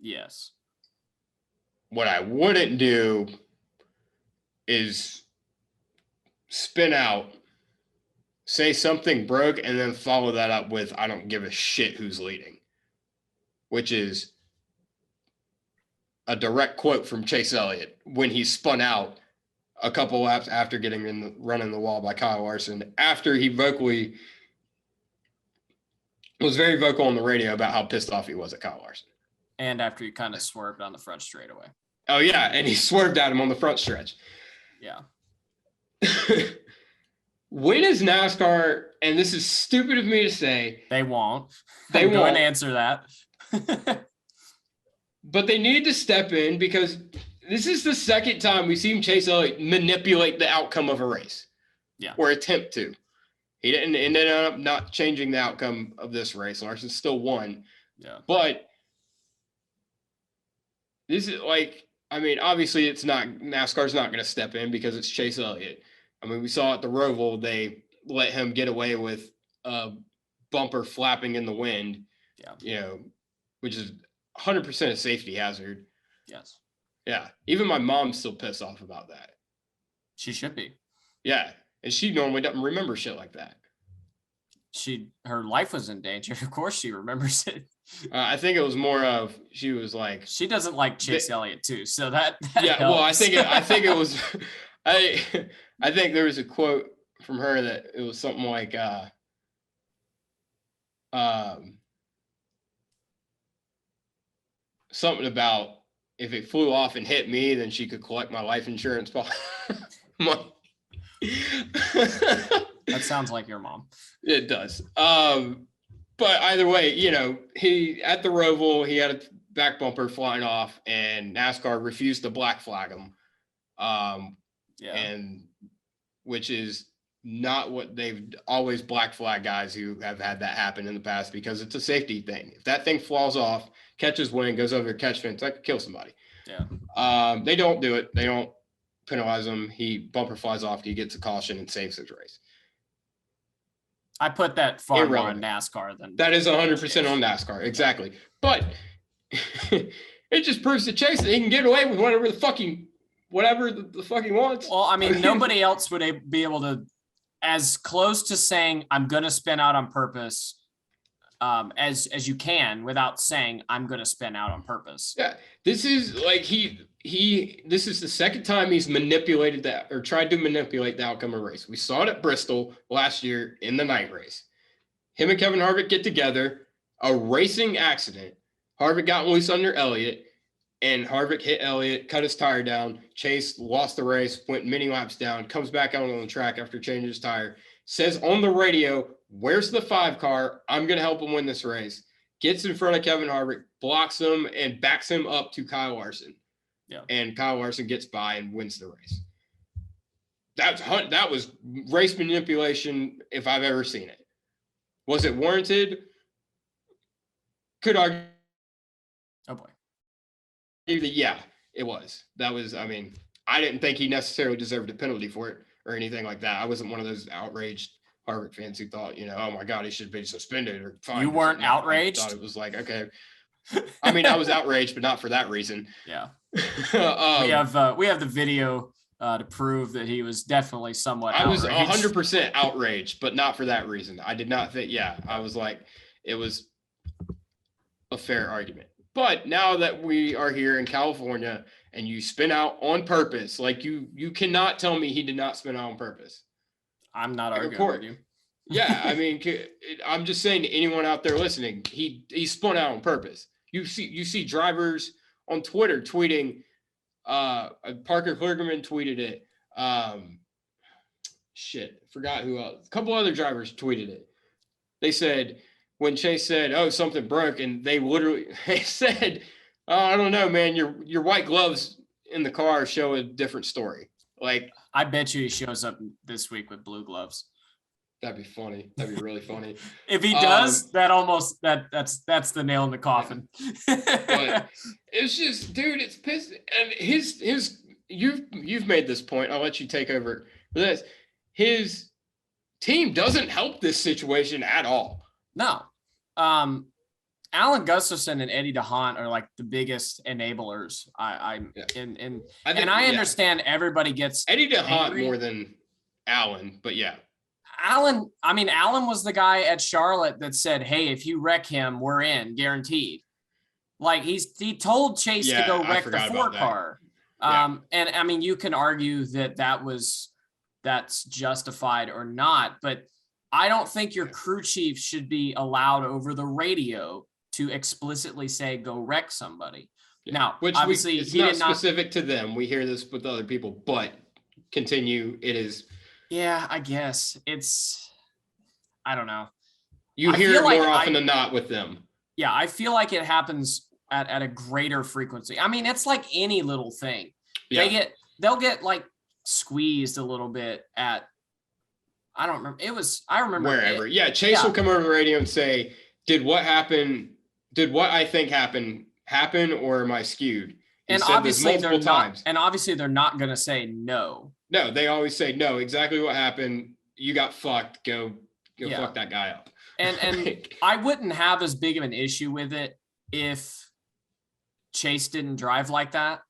Yes. What I wouldn't do is spin out, say something broke, and then follow that up with, I don't give a shit who's leading, which is a direct quote from Chase Elliott when he spun out a couple laps after getting running the wall by Kyle Larson, after he was very vocal on the radio about how pissed off he was at Kyle Larson. And after he kind of swerved on the front straightaway. Oh, yeah, and he swerved at him on the front stretch. Yeah. When is NASCAR, and this is stupid of me to say. They won't. They won't. Go won't and answer that. But they need to step in, because this is the second time we've seen Chase Elliott manipulate the outcome of a race. Yeah. Or attempt to. He didn't ended up not changing the outcome of this race. Larson still won. Yeah. But this is obviously it's not, NASCAR's not going to step in because it's Chase Elliott. I mean, we saw at the Roval, they let him get away with a bumper flapping in the wind. Yeah. Which is 100% a safety hazard. Yes. Yeah. Even my mom's still pissed off about that. She should be. Yeah. And she normally doesn't remember shit like that. Her life was in danger. Of course she remembers it. I think it was more of, she was like, she doesn't like Chase Elliott too. So that yeah. helps. Well, I think it was, I think there was a quote from her that it was something like, something about, if it flew off and hit me, then she could collect my life insurance money. That sounds like your mom. It does. But either way, he at the Roval, he had a back bumper flying off, and NASCAR refused to black flag him. And which is not what they've always black flag guys who have had that happen in the past, because it's a safety thing. If that thing falls off, catches wind, goes over the catch fence, that could kill somebody. Yeah. They don't do it. They don't penalize him. He bumper flies off, he gets a caution and saves his race. I put that far more on NASCAR than that is 100% on NASCAR. Exactly. But it just proves to Chase that he can get away with whatever the fuck he wants. Well, I mean, nobody else would be able to, as close to saying I'm going to spin out on purpose as you can without saying I'm going to spin out on purpose. Yeah. This is like this is the second time he's manipulated that, or tried to manipulate the outcome of a race. We saw it at Bristol last year in the night race. Him and Kevin Harvick get together, a racing accident. Harvick got loose under Elliott, and Harvick hit Elliott, cut his tire down. Chase lost the race, went many laps down, comes back out on the track after changing his tire, says on the radio, "Where's the 5 car? I'm going to help him win this race." Gets in front of Kevin Harvick, blocks him, and backs him up to Kyle Larson. Yeah. And Kyle Larson gets by and wins the race. That was race manipulation if I've ever seen it. Was it warranted? Could argue. Oh boy. Yeah, it was. That was, I mean, I didn't think he necessarily deserved a penalty for it or anything like that. I wasn't one of those outraged Harvick fans who thought, oh my God, he should be suspended or fined. You weren't outraged? I thought it was like, okay. I mean, I was outraged, but not for that reason. Yeah. We have the video to prove that he was definitely somewhat outraged. I was 100% outraged, but not for that reason. I did not think, I was like, it was a fair argument. But now that we are here in California and you spin out on purpose, like you cannot tell me he did not spin out on purpose. I'm not arguing with you. Yeah, I mean, I'm just saying to anyone out there listening, he spun out on purpose. You see drivers on Twitter tweeting. Parker Kligerman tweeted it. Forgot who else. A couple other drivers tweeted it. They said when Chase said, "Oh, something broke," and they said, "Oh, I don't know, man. Your white gloves in the car show a different story." Like, I bet you he shows up this week with blue gloves. That'd be funny. That'd be really funny. If he does, that's the nail in the coffin. But it's just, dude, it's pissed. And you've made this point. I'll let you take over for this. His team doesn't help this situation at all. No. Alan Gustafson and Eddie DeHaan are like the biggest enablers. I understand everybody gets Eddie DeHaan angry. more than Alan, but yeah. Allen was the guy at Charlotte that said, "Hey, if you wreck him, we're in, guaranteed." Like he told Chase to go wreck the 4 car. And I mean, you can argue that's justified or not, but I don't think your crew chief should be allowed over the radio to explicitly say, "Go wreck somebody." Yeah. Now, which obviously it's not specific to them. We hear this with other people, but continue. It is. Yeah, I guess I don't know. You hear it more often than not with them. Yeah, I feel like it happens at a greater frequency. I mean, it's like any little thing. Yeah. They'll get like squeezed a little bit at, I don't remember. I remember wherever. Chase will come over the radio and say, "Did what happen? Did what I think happen, or am I skewed?" And obviously they're not. And obviously they're not going to say no. No, they always say no. Exactly what happened. You got fucked. Go fuck that guy up. And I wouldn't have as big of an issue with it if Chase didn't drive like that.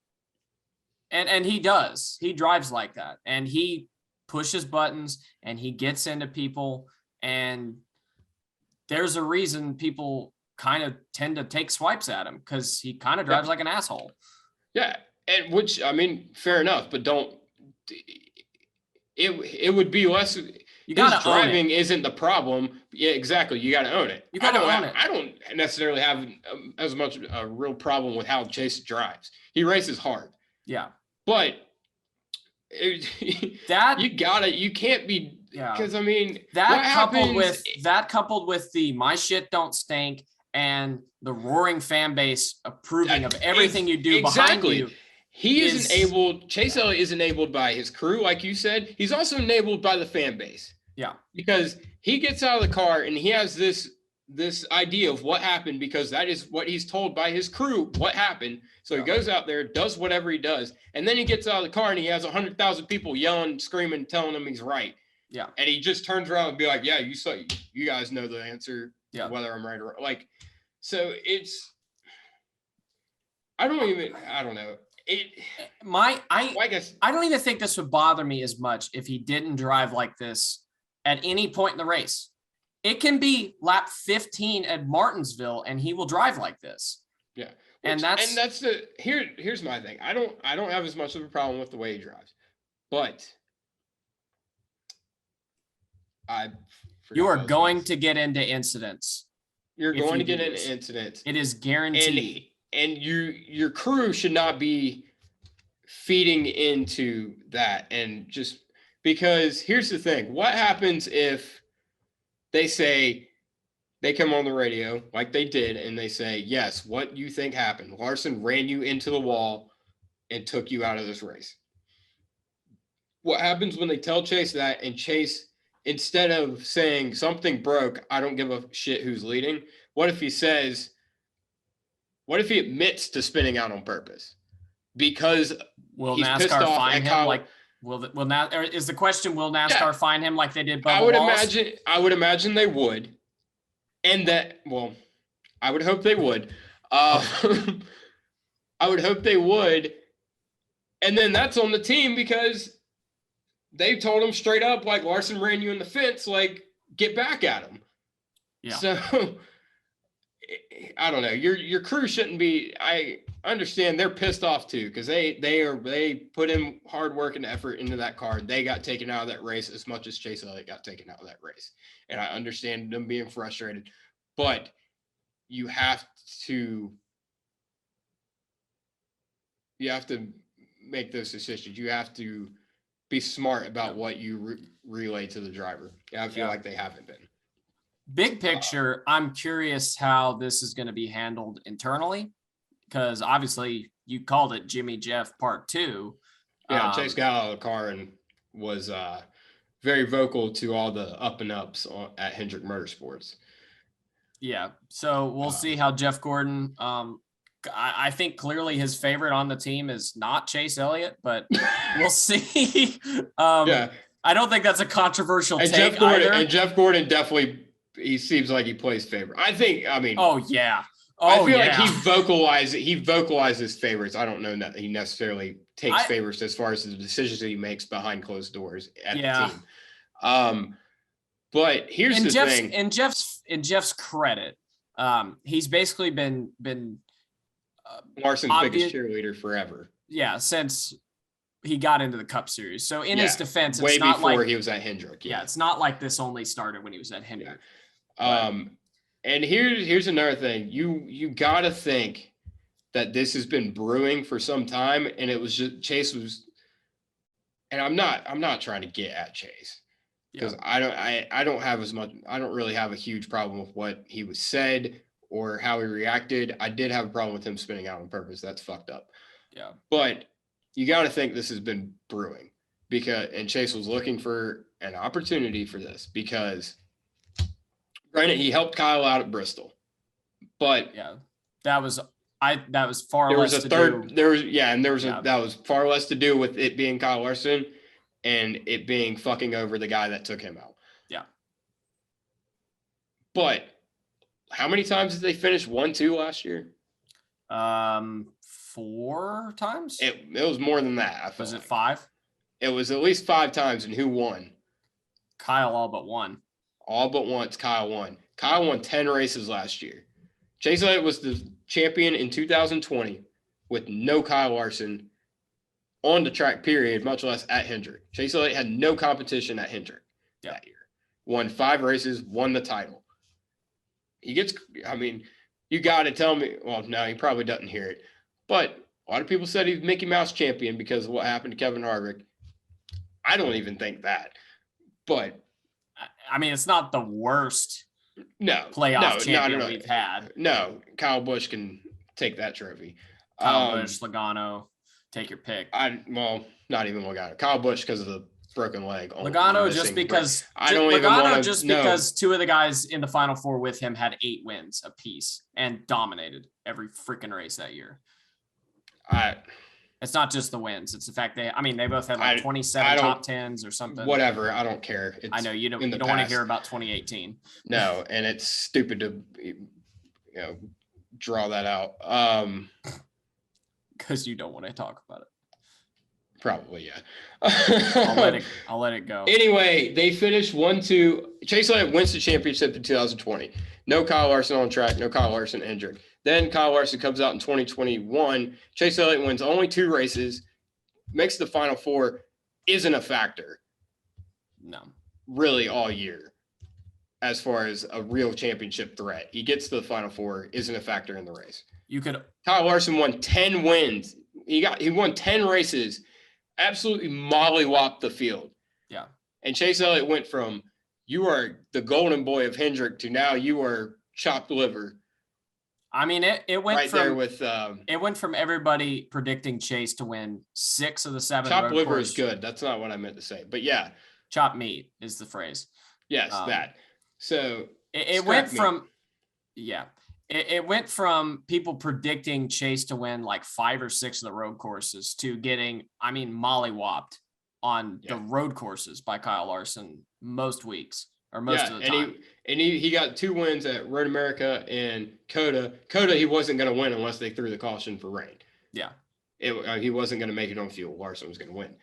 And he does. He drives like that. And he pushes buttons and he gets into people. And there's a reason people kind of tend to take swipes at him, because he kind of drives like an asshole. Yeah. And which, I mean, fair enough, but it would be less. You got to own it. Isn't the problem. Yeah, exactly. You got to own it. You got to own it. I don't necessarily have as much a real problem with how Chase drives. He races hard. Yeah. But you can't be, because I mean, that coupled with the "my shit don't stink" and the roaring fan base approving of everything you do behind you. Chase Elliott is enabled by his crew, like you said. He's also enabled by the fan base. Yeah. Because he gets out of the car and he has this idea of what happened, because that is what he's told by his crew, what happened. So he goes out there, does whatever he does, and then he gets out of the car and he has 100,000 people yelling, screaming, telling him he's right. Yeah. And he just turns around and be like, "Yeah, you guys know the answer, whether I'm right or wrong." Like, so it's, I don't know. I don't even think this would bother me as much if he didn't drive like this at any point in the race. It can be lap 15 at Martinsville and he will drive like this. Yeah. Here's my thing. I don't have as much of a problem with the way he drives, but you are going to get into incidents. You're going to get into incidents. It is guaranteed. And your crew should not be feeding into that. And just because here's the thing, what happens if they come on the radio like they did and they say, "Yes, what you think happened. Larson ran you into the wall and took you out of this race." What happens when they tell Chase that, and Chase, instead of saying something broke, I don't give a shit who's leading, what if he admits to spinning out on purpose? Because will NASCAR fine him is the question, will NASCAR fine him like they did Bubba Wallace? I would imagine they would. And I would hope they would. I would hope they would. And then that's on the team, because they told him straight up, like, "Larson ran you in the fence, like, get back at him." Yeah. So I don't know. Your crew shouldn't be. I understand they're pissed off too because they put in hard work and effort into that car. They got taken out of that race as much as Chase Elliott got taken out of that race, and I understand them being frustrated, but you have to make those decisions. You have to be smart about what you relay to the driver. And I feel like they haven't been. Big picture, I'm curious how this is going to be handled internally, because obviously you called it Jimmy Jeff Part 2. Yeah, Chase got out of the car and was very vocal to all the up and ups at Hendrick Motorsports. Yeah, so we'll see how Jeff Gordon. I think clearly his favorite on the team is not Chase Elliott, but we'll see. I don't think that's a controversial take either. And Jeff Gordon definitely. He seems like he plays favorite. I mean. Oh yeah. I feel like he vocalizes favorites. I don't know that he necessarily takes favorites as far as the decisions that he makes behind closed doors at the team. But here's the thing. In Jeff's credit, he's basically been Larson's biggest cheerleader forever. Yeah, since he got into the Cup Series. So in his defense, it's way not before like he was at Hendrick. Yeah, it's not like this only started when he was at Hendrick. And here's another thing. You gotta think that this has been brewing for some time, and it was just Chase was. And I'm not trying to get at Chase because I don't really have a huge problem with what he was said or how he reacted. I did have a problem with him spinning out on purpose. That's fucked up. Yeah. But you got to think this has been brewing and Chase was looking for an opportunity for this because granted, he helped Kyle out at Bristol, but that was far less to do. That was far less to do with it being Kyle Larson and it being fucking over the guy that took him out. Yeah. But how many times did they finish 1-2 last year? 4 times. It was more than that. Was it 5? It was at least 5 times, and who won? Kyle all but won. All but once, Kyle won. Kyle won 10 races last year. Chase Elliott was the champion in 2020 with no Kyle Larson on the track, period, much less at Hendrick. Chase Elliott had no competition at Hendrick that year. Won 5 races, won the title. You got to tell me, well, no, he probably doesn't hear it. But a lot of people said he's Mickey Mouse champion because of what happened to Kevin Harvick. I don't even think that. But I mean, it's not the worst playoff champion we've had. No, Kyle Busch can take that trophy. Kyle Busch, Logano, take your pick. Not even Logano. Kyle Busch because of the broken leg. Logano just because because 2 of the guys in the Final Four with him had 8 wins apiece and dominated every freaking race that year. It's not just the wins; it's the fact they both had like 27 top 10s or something. Whatever, I don't care. I know you don't want to hear about 2018. No, and it's stupid to draw that out. Because you don't want to talk about it. Probably, yeah. I'll let it go. Anyway, they finished 1-2. Chase Elliott wins the championship in 2020. No Kyle Larson on track, no Kyle Larson Hendrick. Then Kyle Larson comes out in 2021. Chase Elliott wins only 2 races, makes the Final Four, isn't a factor. No. Really all year as far as a real championship threat. He gets to the Final Four, isn't a factor in the race. Kyle Larson won 10 wins. He won 10 races, absolutely mollywopped the field. Yeah. And Chase Elliott went from you are the golden boy of Hendrick to now you are chopped liver. I mean, it went right from there with it went from everybody predicting Chase to win 6 of the 7. Chopped liver is good. That's not what I meant to say, but yeah, chopped meat is the phrase. Yes, that. So it went from It went from people predicting Chase to win like 5 or 6 of the road courses to getting, mollywopped on the road courses by Kyle Larson most weeks or most of the time. He got 2 wins at Road America and Coda. Coda, he wasn't going to win unless they threw the caution for rain. Yeah. He wasn't going to make it on fuel. Larson was going to win.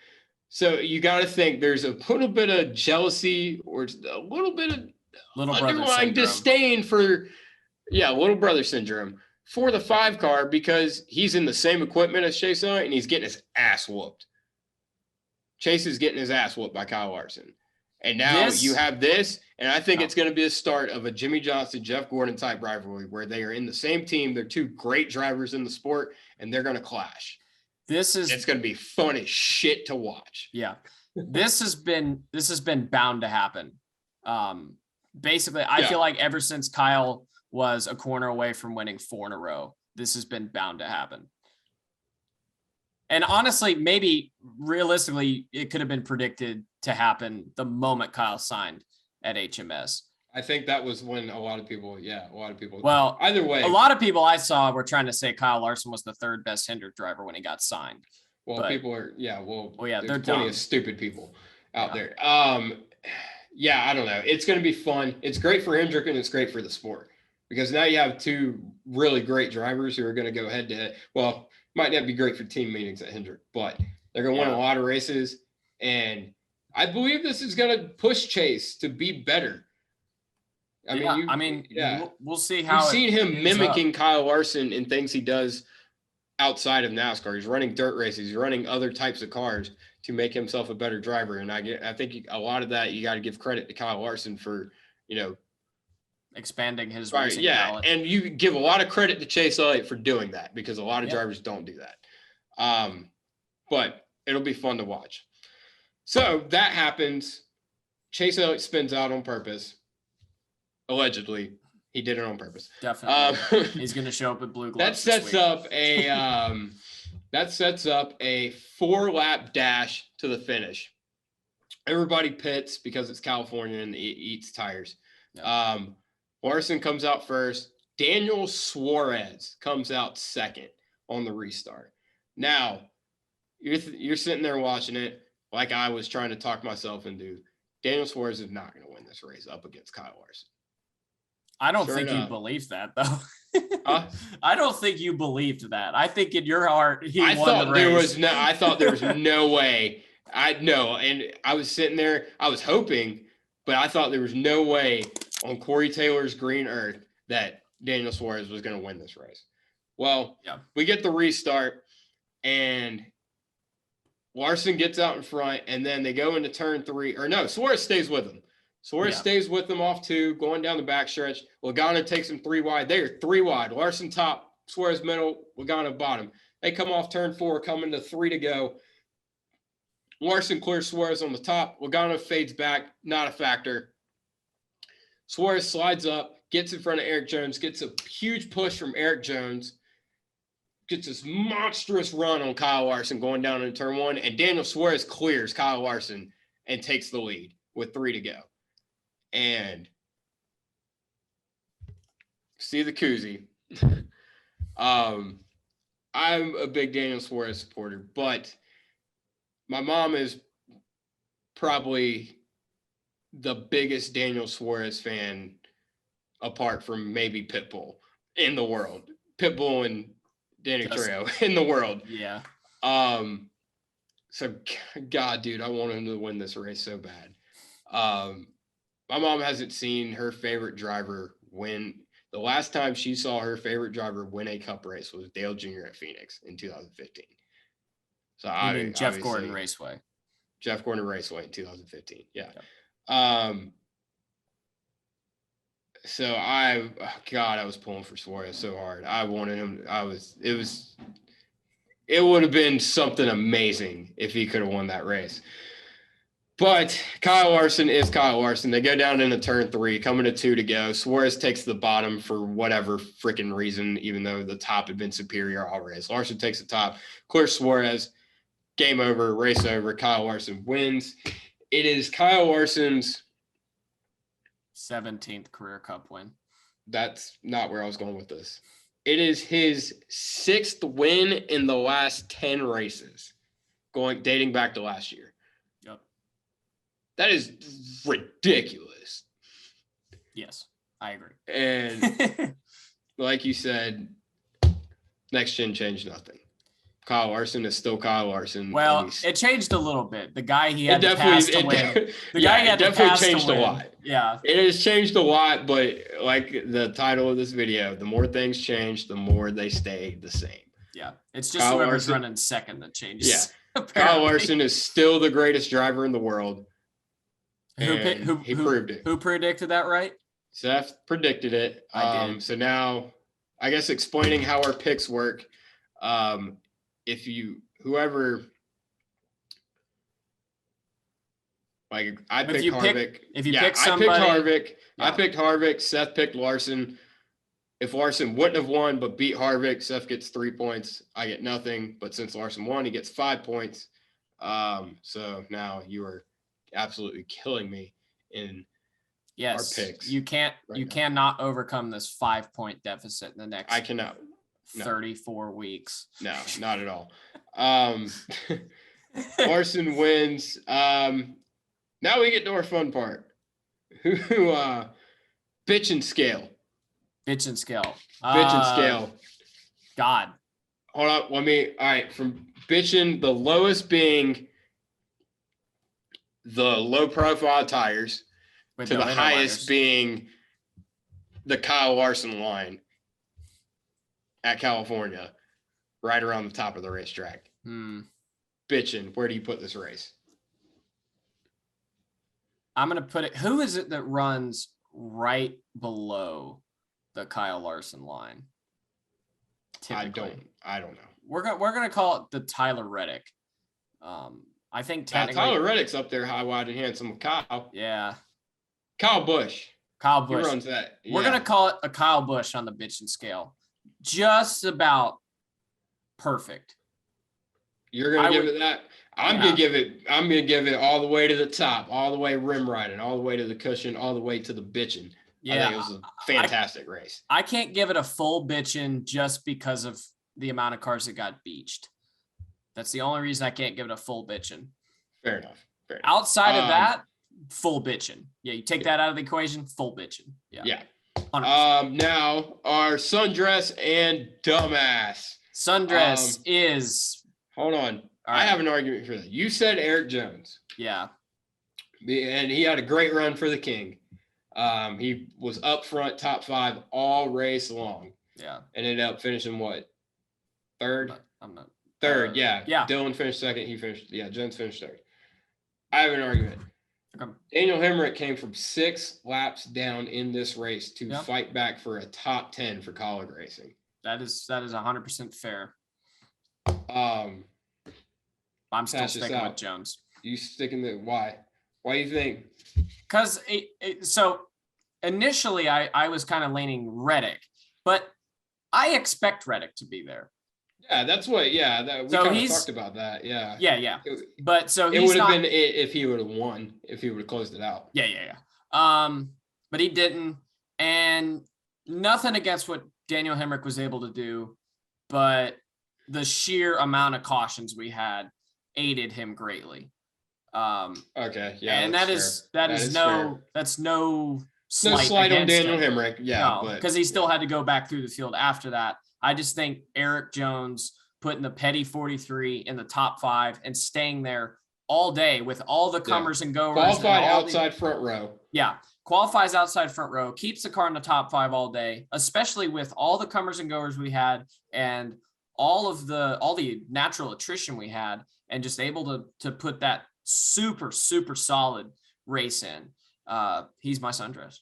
So you got to think there's a little bit of jealousy or a little bit of underlying disdain for Yeah, little brother syndrome for the 5 car because he's in the same equipment as Chase Elliott and he's getting his ass whooped. Chase is getting his ass whooped by Kyle Larson. And now you have this, and I think it's going to be the start of a Jimmy Johnson, Jeff Gordon type rivalry where they are in the same team. They're 2 great drivers in the sport, and they're going to clash. It's going to be fun as shit to watch. Yeah. This has been bound to happen. Basically, I feel like ever since Kyle was a corner away from winning 4 in a row, this has been bound to happen. And honestly, maybe realistically, it could have been predicted to happen the moment Kyle signed at HMS. I think that was when a lot of people. Well, either way, a lot of people I saw were trying to say Kyle Larson was the 3rd best Hendrick driver when he got signed. Well, but, people are, there's they're plenty of stupid people out there. I don't know. It's going to be fun. It's great for Hendrick and it's great for the sport because now you have 2 really great drivers who are going to go head to head. Well, might not be great for team meetings at Hendrick, but they're going to win a lot of races. And I believe this is going to push Chase to be better. We'll see how you've seen him mimicking Kyle Larson in things he does outside of NASCAR. He's running dirt races. He's running other types of cars to make himself a better driver. And I think a lot of that you got to give credit to Kyle Larson for, expanding his racing palette. And you give a lot of credit to Chase Elliott for doing that because a lot of drivers don't do that. But it'll be fun to watch. So that happens. Chase Elliott spins out on purpose. Allegedly, he did it on purpose. Definitely, he's going to show up with blue gloves. That sets up a 4-lap dash to the finish. Everybody pits because it's California and it eats tires. Yep. Larson comes out first. Daniel Suarez comes out second on the restart. Now, you're sitting there watching it like I was trying to talk myself into. Daniel Suarez is not going to win this race up against Kyle Larson. I don't think you believed that, though. I don't think you believed that. I think in your heart he won the race. I thought there was no way. And I was sitting there. I was hoping, but I thought there was no way on Corey Taylor's green earth that Daniel Suarez was going to win this race. Well, we get the restart, and Larson gets out in front, and then they go into turn 3. Or no, Suarez stays with him. Suarez stays with them off 2, going down the backstretch. Logano takes him 3 wide. They are 3 wide. Larson top, Suarez middle, Logano bottom. They come off turn 4, coming to 3 to go. Larson clears Suarez on the top. Logano fades back, not a factor. Suarez slides up, gets in front of Eric Jones, gets a huge push from Eric Jones, gets this monstrous run on Kyle Larson going down in turn 1, and Daniel Suarez clears Kyle Larson and takes the lead with 3 to go. And see the koozie. I'm a big Daniel Suarez supporter, but my mom is probably the biggest Daniel Suarez fan apart from maybe Pitbull in the world. Pitbull and Danny Trejo in the world. Yeah. So God, dude, I want him to win this race so bad. My mom hasn't seen her favorite driver win. The last time she saw her favorite driver win a cup race was Dale Jr. at Phoenix in 2015. So Jeff Gordon Raceway. Jeff Gordon Raceway in 2015. Yeah. So I was pulling for Suarez so hard. I wanted him. It would have been something amazing if he could have won that race. But Kyle Larson is Kyle Larson. They go down into turn 3, coming to 2 to go. Suarez takes the bottom for whatever freaking reason, even though the top had been superior all race. Larson takes the top, clears Suarez, game over, race over. Kyle Larson wins. It is Kyle Larson's 17th career cup win. That's not where I was going with this. It is his 6th win in the last 10 races, dating back to last year. Yep. That is ridiculous. Yes, I agree. And like you said, next gen changed nothing. Kyle Larson is still Kyle Larson. Well, it changed a little bit. The guy he had to pass to win. The guy he had to pass to win. Changed a lot. Yeah. It has changed a lot, but like the title of this video, the more things change, the more they stay the same. Yeah. It's just Kyle whoever's Larson, running second that changes. Yeah. Kyle Larson is still the greatest driver in the world. He proved it. Who predicted that right? Seth predicted it. I did. So now, I guess explaining how our picks work. If you whoever like I picked Harvick. If you pick somebody, I picked Harvick. Yeah. I picked Harvick. Seth picked Larson. If Larson wouldn't have won but beat Harvick, Seth gets 3 points. I get nothing. But since Larson won, he gets 5 points. So now you are absolutely killing me in our picks. You cannot overcome this 5-point deficit in the next. I cannot. 34 weeks. No, not at all. Larson wins. Now we get to our fun part. Bitch and scale. Bitch and scale. Bitch and scale. God. Hold up. All right. From bitching, the lowest being the low profile tires to the highest being the Kyle Larson line at California, right around the top of the racetrack. Bitching, where do you put this race? I'm going to put it, who is it that runs right below the Kyle Larson line? Typically? I don't know. We're going to call it the Tyler Reddick. I think technically Tyler Reddick's up there high, wide, and handsome with Kyle. Yeah. Kyle Busch. He runs that. Yeah. We're going to call it a Kyle Busch on the bitching scale. Just about perfect. You're going to give it that? I'm going to give it all the way to the top, all the way rim riding, all the way to the cushion, all the way to the bitching. Yeah. I think it was a fantastic race. I can't give it a full bitching just because of the amount of cars that got beached. That's the only reason I can't give it a full bitching. Fair enough. Outside of that, full bitching. Yeah, you take that out of the equation, full bitching. Yeah. 100%. Now our sundress and dumbass. Sundress is. Hold on. I have an argument for that. You said Eric Jones. Yeah. And he had a great run for the King. He was up front, top 5 all race long. Yeah. And ended up finishing what? Third? I'm not. Third, yeah. Yeah. Dylan finished second. Jones finished third. I have an argument. Okay. Daniel Hemrick came from 6 laps down in this race to fight back for a top 10 for college racing. That is 100% fair. I'm still sticking with Jones. You sticking with why? Why do you think? Because so initially I was kind of leaning Reddick, but I expect Reddick to be there. Yeah, that's what. Yeah, we kind of talked about that. Yeah. Yeah. But so it would have been if he would have won, if he would have closed it out. Yeah. But he didn't, and nothing against what Daniel Hemrick was able to do, but the sheer amount of cautions we had aided him greatly. Okay. Yeah. And that's no slight on Daniel Hemrick. Yeah. Because he still had to go back through the field after that. I just think Eric Jones putting the Petty 43 in the top 5 and staying there all day with all the comers and goers. Qualified outside front row. Yeah. Qualifies outside front row, keeps the car in the top 5 all day, especially with all the comers and goers we had and all the natural attrition we had, and just able to put that super, super solid race in. He's my sundress.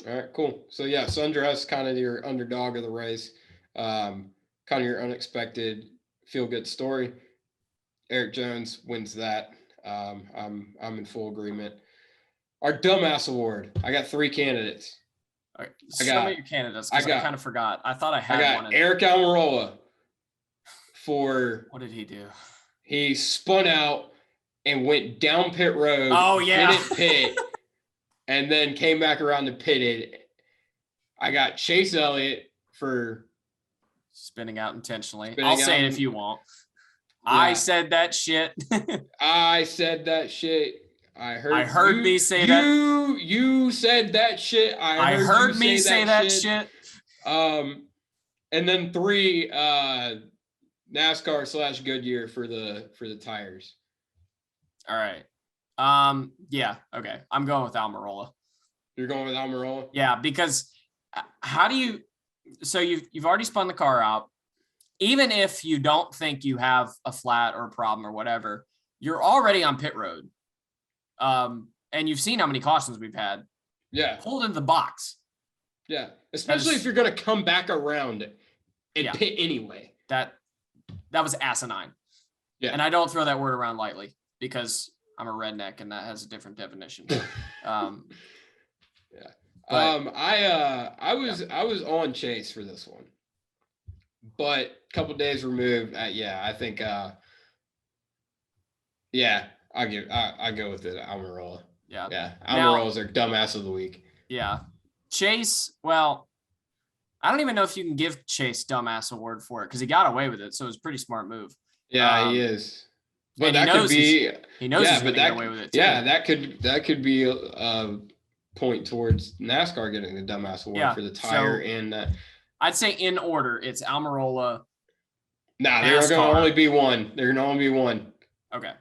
All right, cool. So yeah, sundress, kind of your underdog of the race, kind of your unexpected feel-good story. Eric Jones wins that. I'm in full agreement. Our dumbass award. I got 3 candidates. All right, show me your candidates because I kind of forgot. I thought I had one. Eric Almirola for. What did he do? He spun out and went down pit road. Oh yeah. Pit. And then came back around and pitted. I got Chase Elliott for spinning out intentionally. I'll say it if you want. Yeah. I said that shit. I said that shit. I heard me say that. You said that shit. I heard me say that shit. And then 3, NASCAR / Goodyear for the tires. All right. Yeah. Okay. I'm going with Almirola. You're going with Almirola? Yeah, because how do you? So you've already spun the car out. Even if you don't think you have a flat or a problem or whatever, you're already on pit road. And you've seen how many cautions we've had. Yeah. Hold in the box. Yeah. Especially if you're going to come back around and pit anyway. That was asinine. Yeah. And I don't throw that word around lightly because I'm a redneck and that has a different definition. Yeah. But, I was on Chase for this one. But a couple days removed, I think I go with it. Almirola. Yeah. Almirola's our dumbass of the week. Yeah. Chase, well, I don't even know if you can give Chase dumbass award for it because he got away with it, so it was a pretty smart move. Yeah, he is. But that could be he knows he's going to get away with it too. Yeah, that could be a point towards NASCAR getting the dumbass award for the tire and that. I'd say in order, it's Almirola. Nah, there's going to only be one. There's going to only be one. Okay.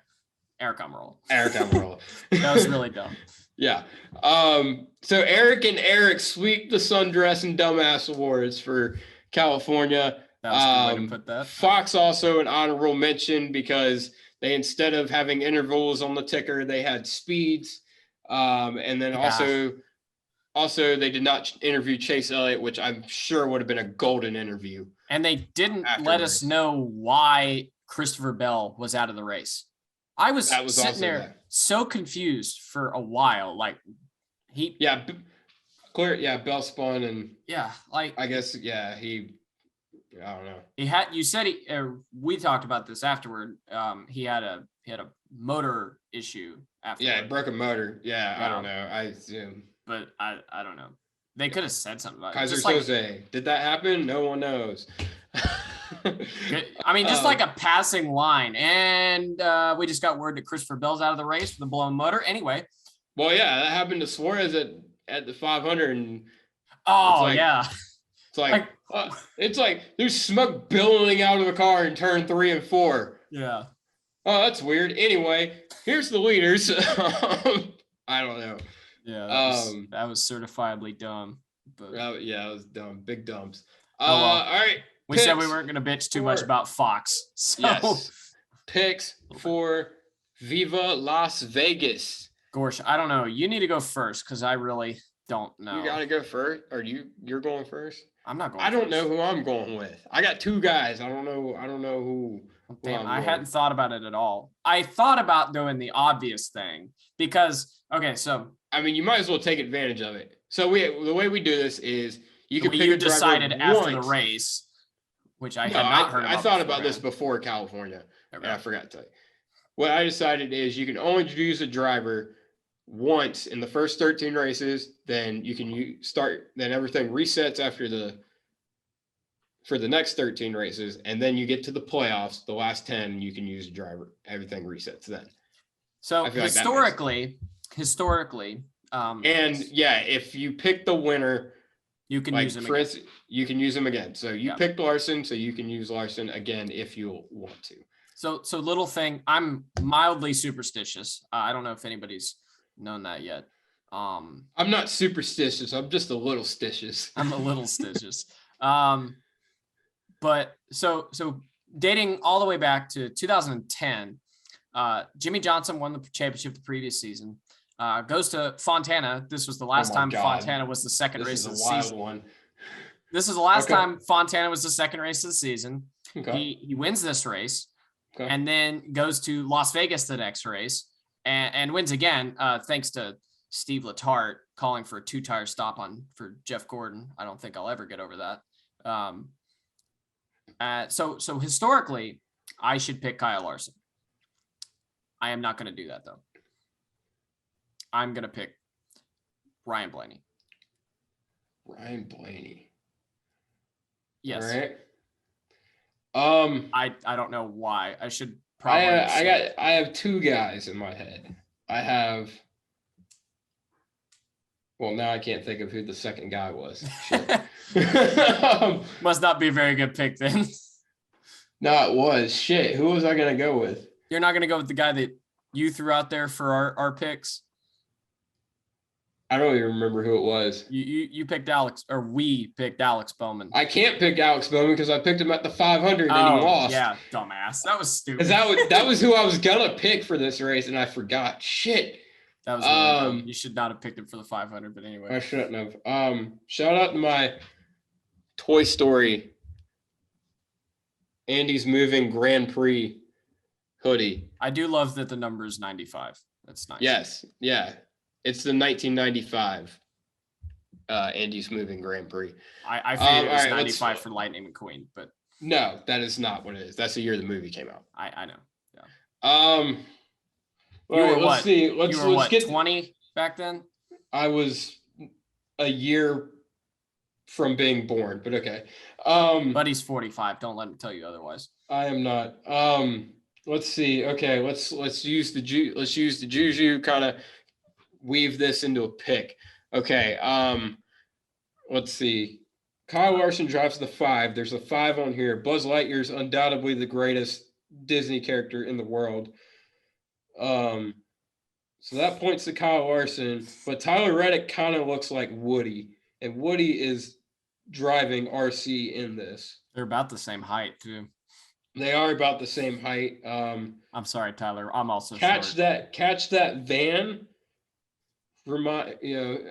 Eric Almirola. That was really dumb. Yeah. So Eric and Eric sweep the sundress and dumbass awards for California. That was a good way to put that. Fox also an honorable mention because they, instead of having intervals on the ticker, they had speeds. And then also they did not interview Chase Elliott, which I'm sure would have been a golden interview. And they didn't let us know why Christopher Bell was out of the race. I was sitting there so confused for a while. Like Bell spun and I guess I don't know. You said we talked about this afterward. He had a motor issue afterward. Yeah, he broke a motor. Yeah, I don't know. I assume. But I don't know. They could have said something about it. Kaiser Soze. Did that happen? No one knows. I mean, just like a passing line. And we just got word that Christopher Bell's out of the race with a blown motor. Anyway. Well, yeah, that happened to Suarez at the 500. And it's like there's smoke billowing out of the car in turn 3 and 4. Yeah. Oh, that's weird. Anyway, here's the leaders. I don't know. Yeah, that was certifiably dumb. But... it was dumb. Big dumps. Well. All right. We said we weren't going to bitch too much about Fox. So. Yes. Picks for Viva Las Vegas. Gorsh, I don't know. You need to go first because I really don't know. You got to go first? Or you're going first? I'm not going I don't know who I'm going with. I got 2 guys. I don't know who. Damn, I hadn't thought about it at all. I thought about doing the obvious thing because, okay, so. I mean, you might as well take advantage of it. So the way we do this is you can pick you a driver decided after the race. Which I had not heard about. I thought about this before California, and I forgot to tell you. What I decided is you can only use a driver once in the first 13 races. Then you can then everything resets for the next 13 races, and then you get to the playoffs, the last 10, you can use a driver. Everything resets then. So historically, if you pick the winner. You can use them again. You can use them again. So you picked Larson, so you can use Larson again if you want to. So little thing, I'm mildly superstitious. I don't know if anybody's known that yet. I'm not superstitious. I'm just a little stitious. I'm a little stitious. But so dating all the way back to 2010, Jimmy Johnson won the championship the previous season. Goes to Fontana. This was the last time Fontana was the second race of the season. This is the last time Fontana was the second race of the season. Okay. He wins this race and then goes to Las Vegas the next race and wins again, thanks to Steve Letarte calling for a 2-tire stop for Jeff Gordon. I don't think I'll ever get over that. So historically, I should pick Kyle Larson. I am not going to do that, though. I'm going to pick Ryan Blaney. Ryan Blaney. Yes. All right. I don't know why. I should probably. I have 2 guys in my head. Well, now I can't think of who the second guy was. Must not be a very good pick then. No, it was shit. Who was I gonna go with? You're not gonna go with the guy that you threw out there for our picks. I don't even remember who it was. You picked Alex, or we picked Alex Bowman. I can't pick Alex Bowman because I picked him at the 500 and he lost. Yeah, dumbass. That was stupid. That was who I was gonna pick for this race, and I forgot. Shit. That was really dumb. You should not have picked him for the 500, but anyway. I shouldn't have. Shout out to my Toy Story Andy's Moving Grand Prix hoodie. I do love that the number is 95. That's nice. Yes. Yeah. It's the 1995 Andy's Moving Grand Prix. I figured it was 95 for Lightning McQueen, but no, that is not what it is. That's the year the movie came out. I know. Yeah. You were what? Let's get 20 back then? I was a year from being born, but okay. But he's 45. Don't let him tell you otherwise. I am not. Let's see. Okay, let's use the juju, kind of weave this into a pick. Okay. Let's see. Kyle Larson drives the 5. There's a 5 on here. Buzz Lightyear is undoubtedly the greatest Disney character in the world. So that points to Kyle Larson, but Tyler Reddick kind of looks like Woody, and Woody is driving RC in this. They're about the same height too. They are about the same height. I'm sorry, Tyler. I'm also catch short. Catch that van.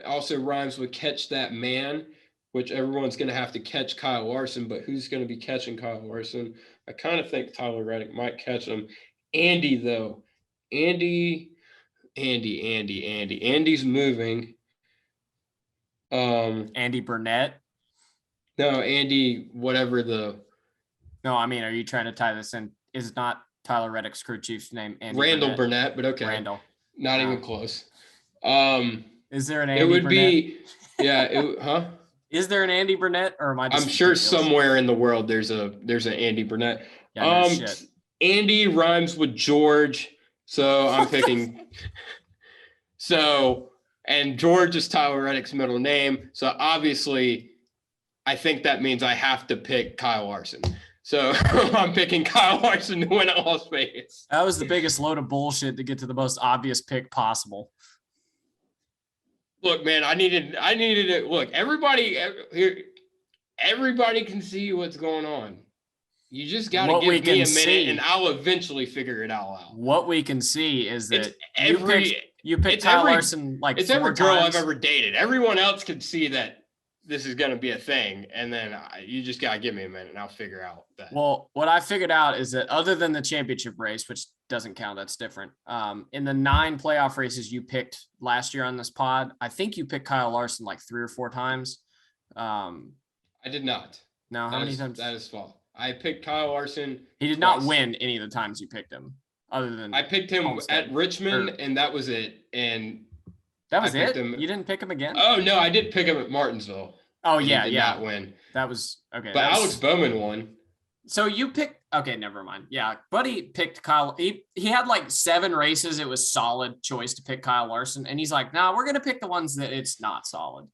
Also rhymes with catch that man, which everyone's going to have to catch Kyle Larson, but who's going to be catching Kyle Larson? I kind of think Tyler Reddick might catch him. Andy, though. Andy's moving. Andy Burnett? No, Andy, whatever the... No, I mean, are you trying to tie this in? Is not Tyler Reddick's crew chief's name Andy Randall Burnett, but okay. Randall. Not even close. Is there an Andy It would Burnett? Be... Yeah, huh? Is there an Andy Burnett, or am I just I'm sure somewhere in the world there's an Andy Burnett. Yeah, no shit. Andy rhymes with George, so I'm picking. And George is Tyler Reddick's middle name, so obviously, I think that means I have to pick Kyle Larson. So I'm picking Kyle Larson to win at Las Vegas. That was the biggest load of bullshit to get to the most obvious pick possible. Look, man, I needed it. Look, everybody can see what's going on. You just got to give me a minute, and I'll eventually figure it all out. What we can see is that you picked Kyle Larson like it's 4 every girl times. I've ever dated. Everyone else can see that this is going to be a thing, and then you just got to give me a minute, and I'll figure out that. Well, what I figured out is that other than the championship race, which doesn't count, that's different. In the 9 playoff races you picked last year on this pod, I think you picked Kyle Larson like 3 or 4 times. I did not. No, how many times? That is false. I picked Kyle Larson. He did not win any of the times you picked him, other than I picked him at Richmond, and that was it. And that was it. You didn't pick him again? Oh no, I did pick him at Martinsville. Oh yeah, he did not win. That was okay. But Alex Bowman won. So you picked. Okay, never mind. Yeah, Buddy picked Kyle. He had like 7 races. It was solid choice to pick Kyle Larson, and he's like, "Nah, we're gonna pick the ones that it's not solid."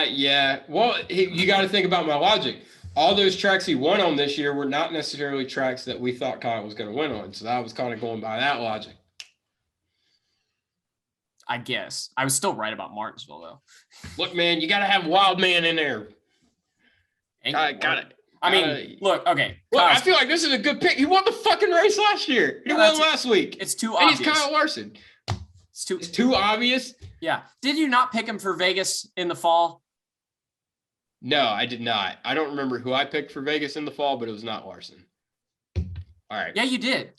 Yeah. Well, you got to think about my logic. All those tracks he won on this year were not necessarily tracks that we thought Kyle was going to win on. So I was kind of going by that logic. I guess. I was still right about Martinsville, though. Look, man, you got to have Wild Man in there. Got it. I mean, look, okay. Well, I feel like this is a good pick. He won the fucking race last year. He won last week. It's too obvious. And he's Kyle Larson. It's too obvious. Yeah. Did you not pick him for Vegas in the fall? No, I did not. I don't remember who I picked for Vegas in the fall, but it was not Larson. All right. Yeah, you did.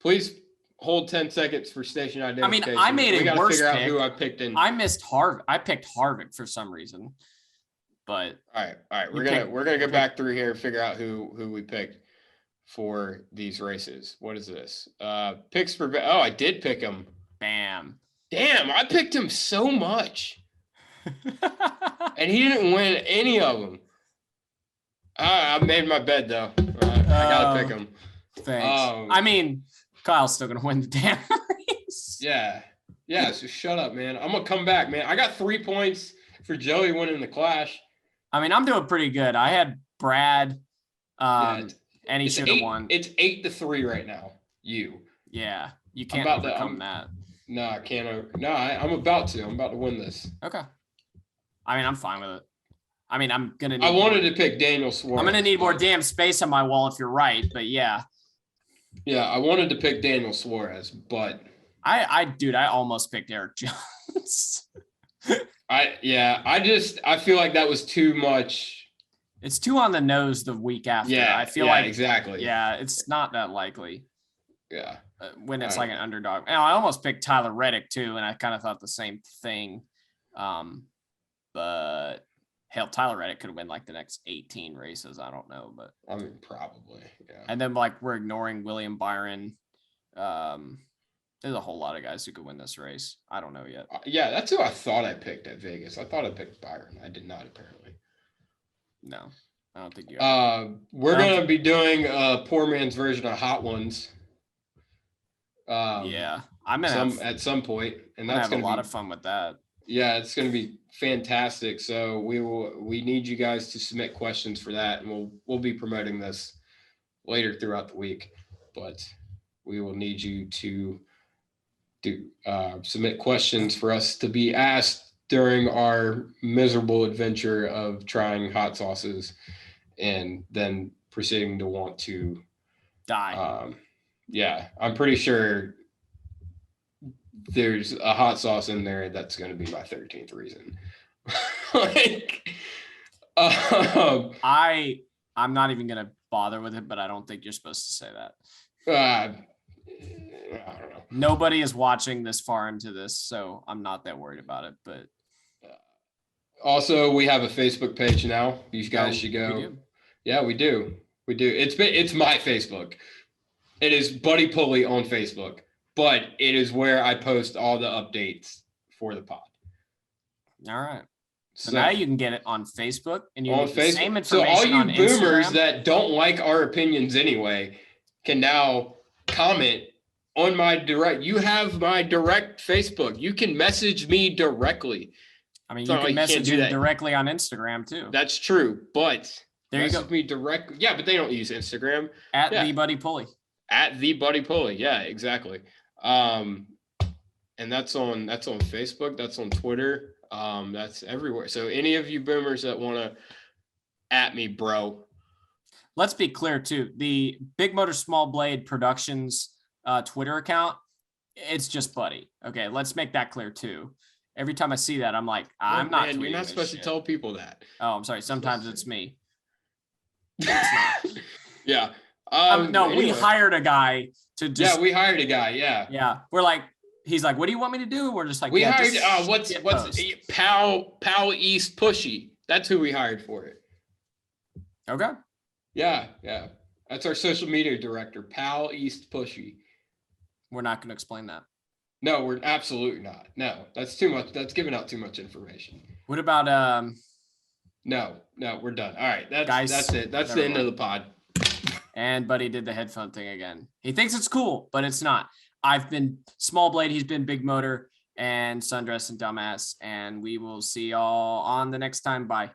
Please hold 10 seconds for station identification. I mean, I made a worse pick. Figure out who I picked in. I missed Harvick. I picked Harvick for some reason. But all right. We're gonna go back through here and figure out who we picked for these races. What is this? Picks for I did pick him. Bam. Damn, I picked him so much. And he didn't win any of them. I made my bed though. I gotta pick him. Thanks. I mean, Kyle's still gonna win the damn race. Yeah. So shut up, man. I'm gonna come back, man. I got 3 points for Joey winning the Clash. I mean, I'm doing pretty good. I had Brad. Yeah, And he should have won. It's 8-3 right now. Yeah, you can't overcome that. No, I can't. No, I'm about to. I'm about to win this. Okay. I mean, I'm fine with it. I mean, I'm gonna. I wanted to pick Daniel Suarez. I'm gonna need more damn space on my wall if you're right, but yeah. Yeah, I wanted to pick Daniel Suarez, but dude, I almost picked Eric Jones. I feel like that was too much. It's too on the nose the week after. Yeah, I feel like exactly. Yeah, it's not that likely. Yeah. When it's like an underdog. And I almost picked Tyler Reddick too, and I kind of thought the same thing. But hell, Tyler Reddick could win like the next 18 races. I don't know, but I mean, probably. Yeah. And then like we're ignoring William Byron. There's a whole lot of guys who could win this race. I don't know yet. Yeah, that's who I thought I picked at Vegas. I thought I picked Byron. I did not, apparently. No, I don't think you. We're gonna be doing a poor man's version of Hot Ones. Yeah, I'm gonna at some point, and that's gonna have a lot of fun with that. Yeah, it's gonna be fantastic. So we need you guys to submit questions for that, and we'll be promoting this later throughout the week. But we will need you to submit questions for us to be asked during our miserable adventure of trying hot sauces and then proceeding to want to die. Yeah, I'm pretty sure there's a hot sauce in there that's going to be my 13th reason. I'm not even going to bother with it, but I don't think you're supposed to say that. I don't know. Nobody is watching this far into this, so I'm not that worried about it. But also, we have a Facebook page now. You guys should go. We do. Yeah, we do. It's my Facebook. It is Buddy Pulley on Facebook, but it is where I post all the updates for the pod. All right. So now you can get it on Facebook, and you get the same information so all you on boomers Instagram. that don't like our opinions anyway can now comment on my direct. You have my direct Facebook. You can message me directly. I mean, you can message me directly on Instagram too. That's true, but there you go. Me directly. Yeah, but they don't use Instagram. At the Buddy Pulley. At the Buddy Pulley. Yeah, exactly. And that's on Facebook. That's on Twitter. That's everywhere. So any of you boomers that want to at me, bro. Let's be clear too. The Big Motor Small Blade Productions Twitter account, it's just Buddy. Okay, let's make that clear too. Every time I see that, I'm like, I'm not. You're not supposed to tell people that. Oh, I'm sorry. Sometimes it's me. It's not. Yeah. No, anyway. We hired a guy to just. Yeah, we hired a guy. Yeah. Yeah, we're like, he's like, what do you want me to do? We're just like, we hired. What's Pal East Pushy? That's who we hired for it. Okay. Yeah. That's our social media director, Pal East Pushy. We're not going to explain that. No, we're absolutely not. No, that's too much. That's giving out too much information. What about No, we're done. All right, that's it. That's the end of the pod. And Buddy did the headphone thing again. He thinks it's cool, but it's not. I've been Small Blade. He's been Big Motor and Sundress and Dumbass. And we will see y'all on the next time. Bye.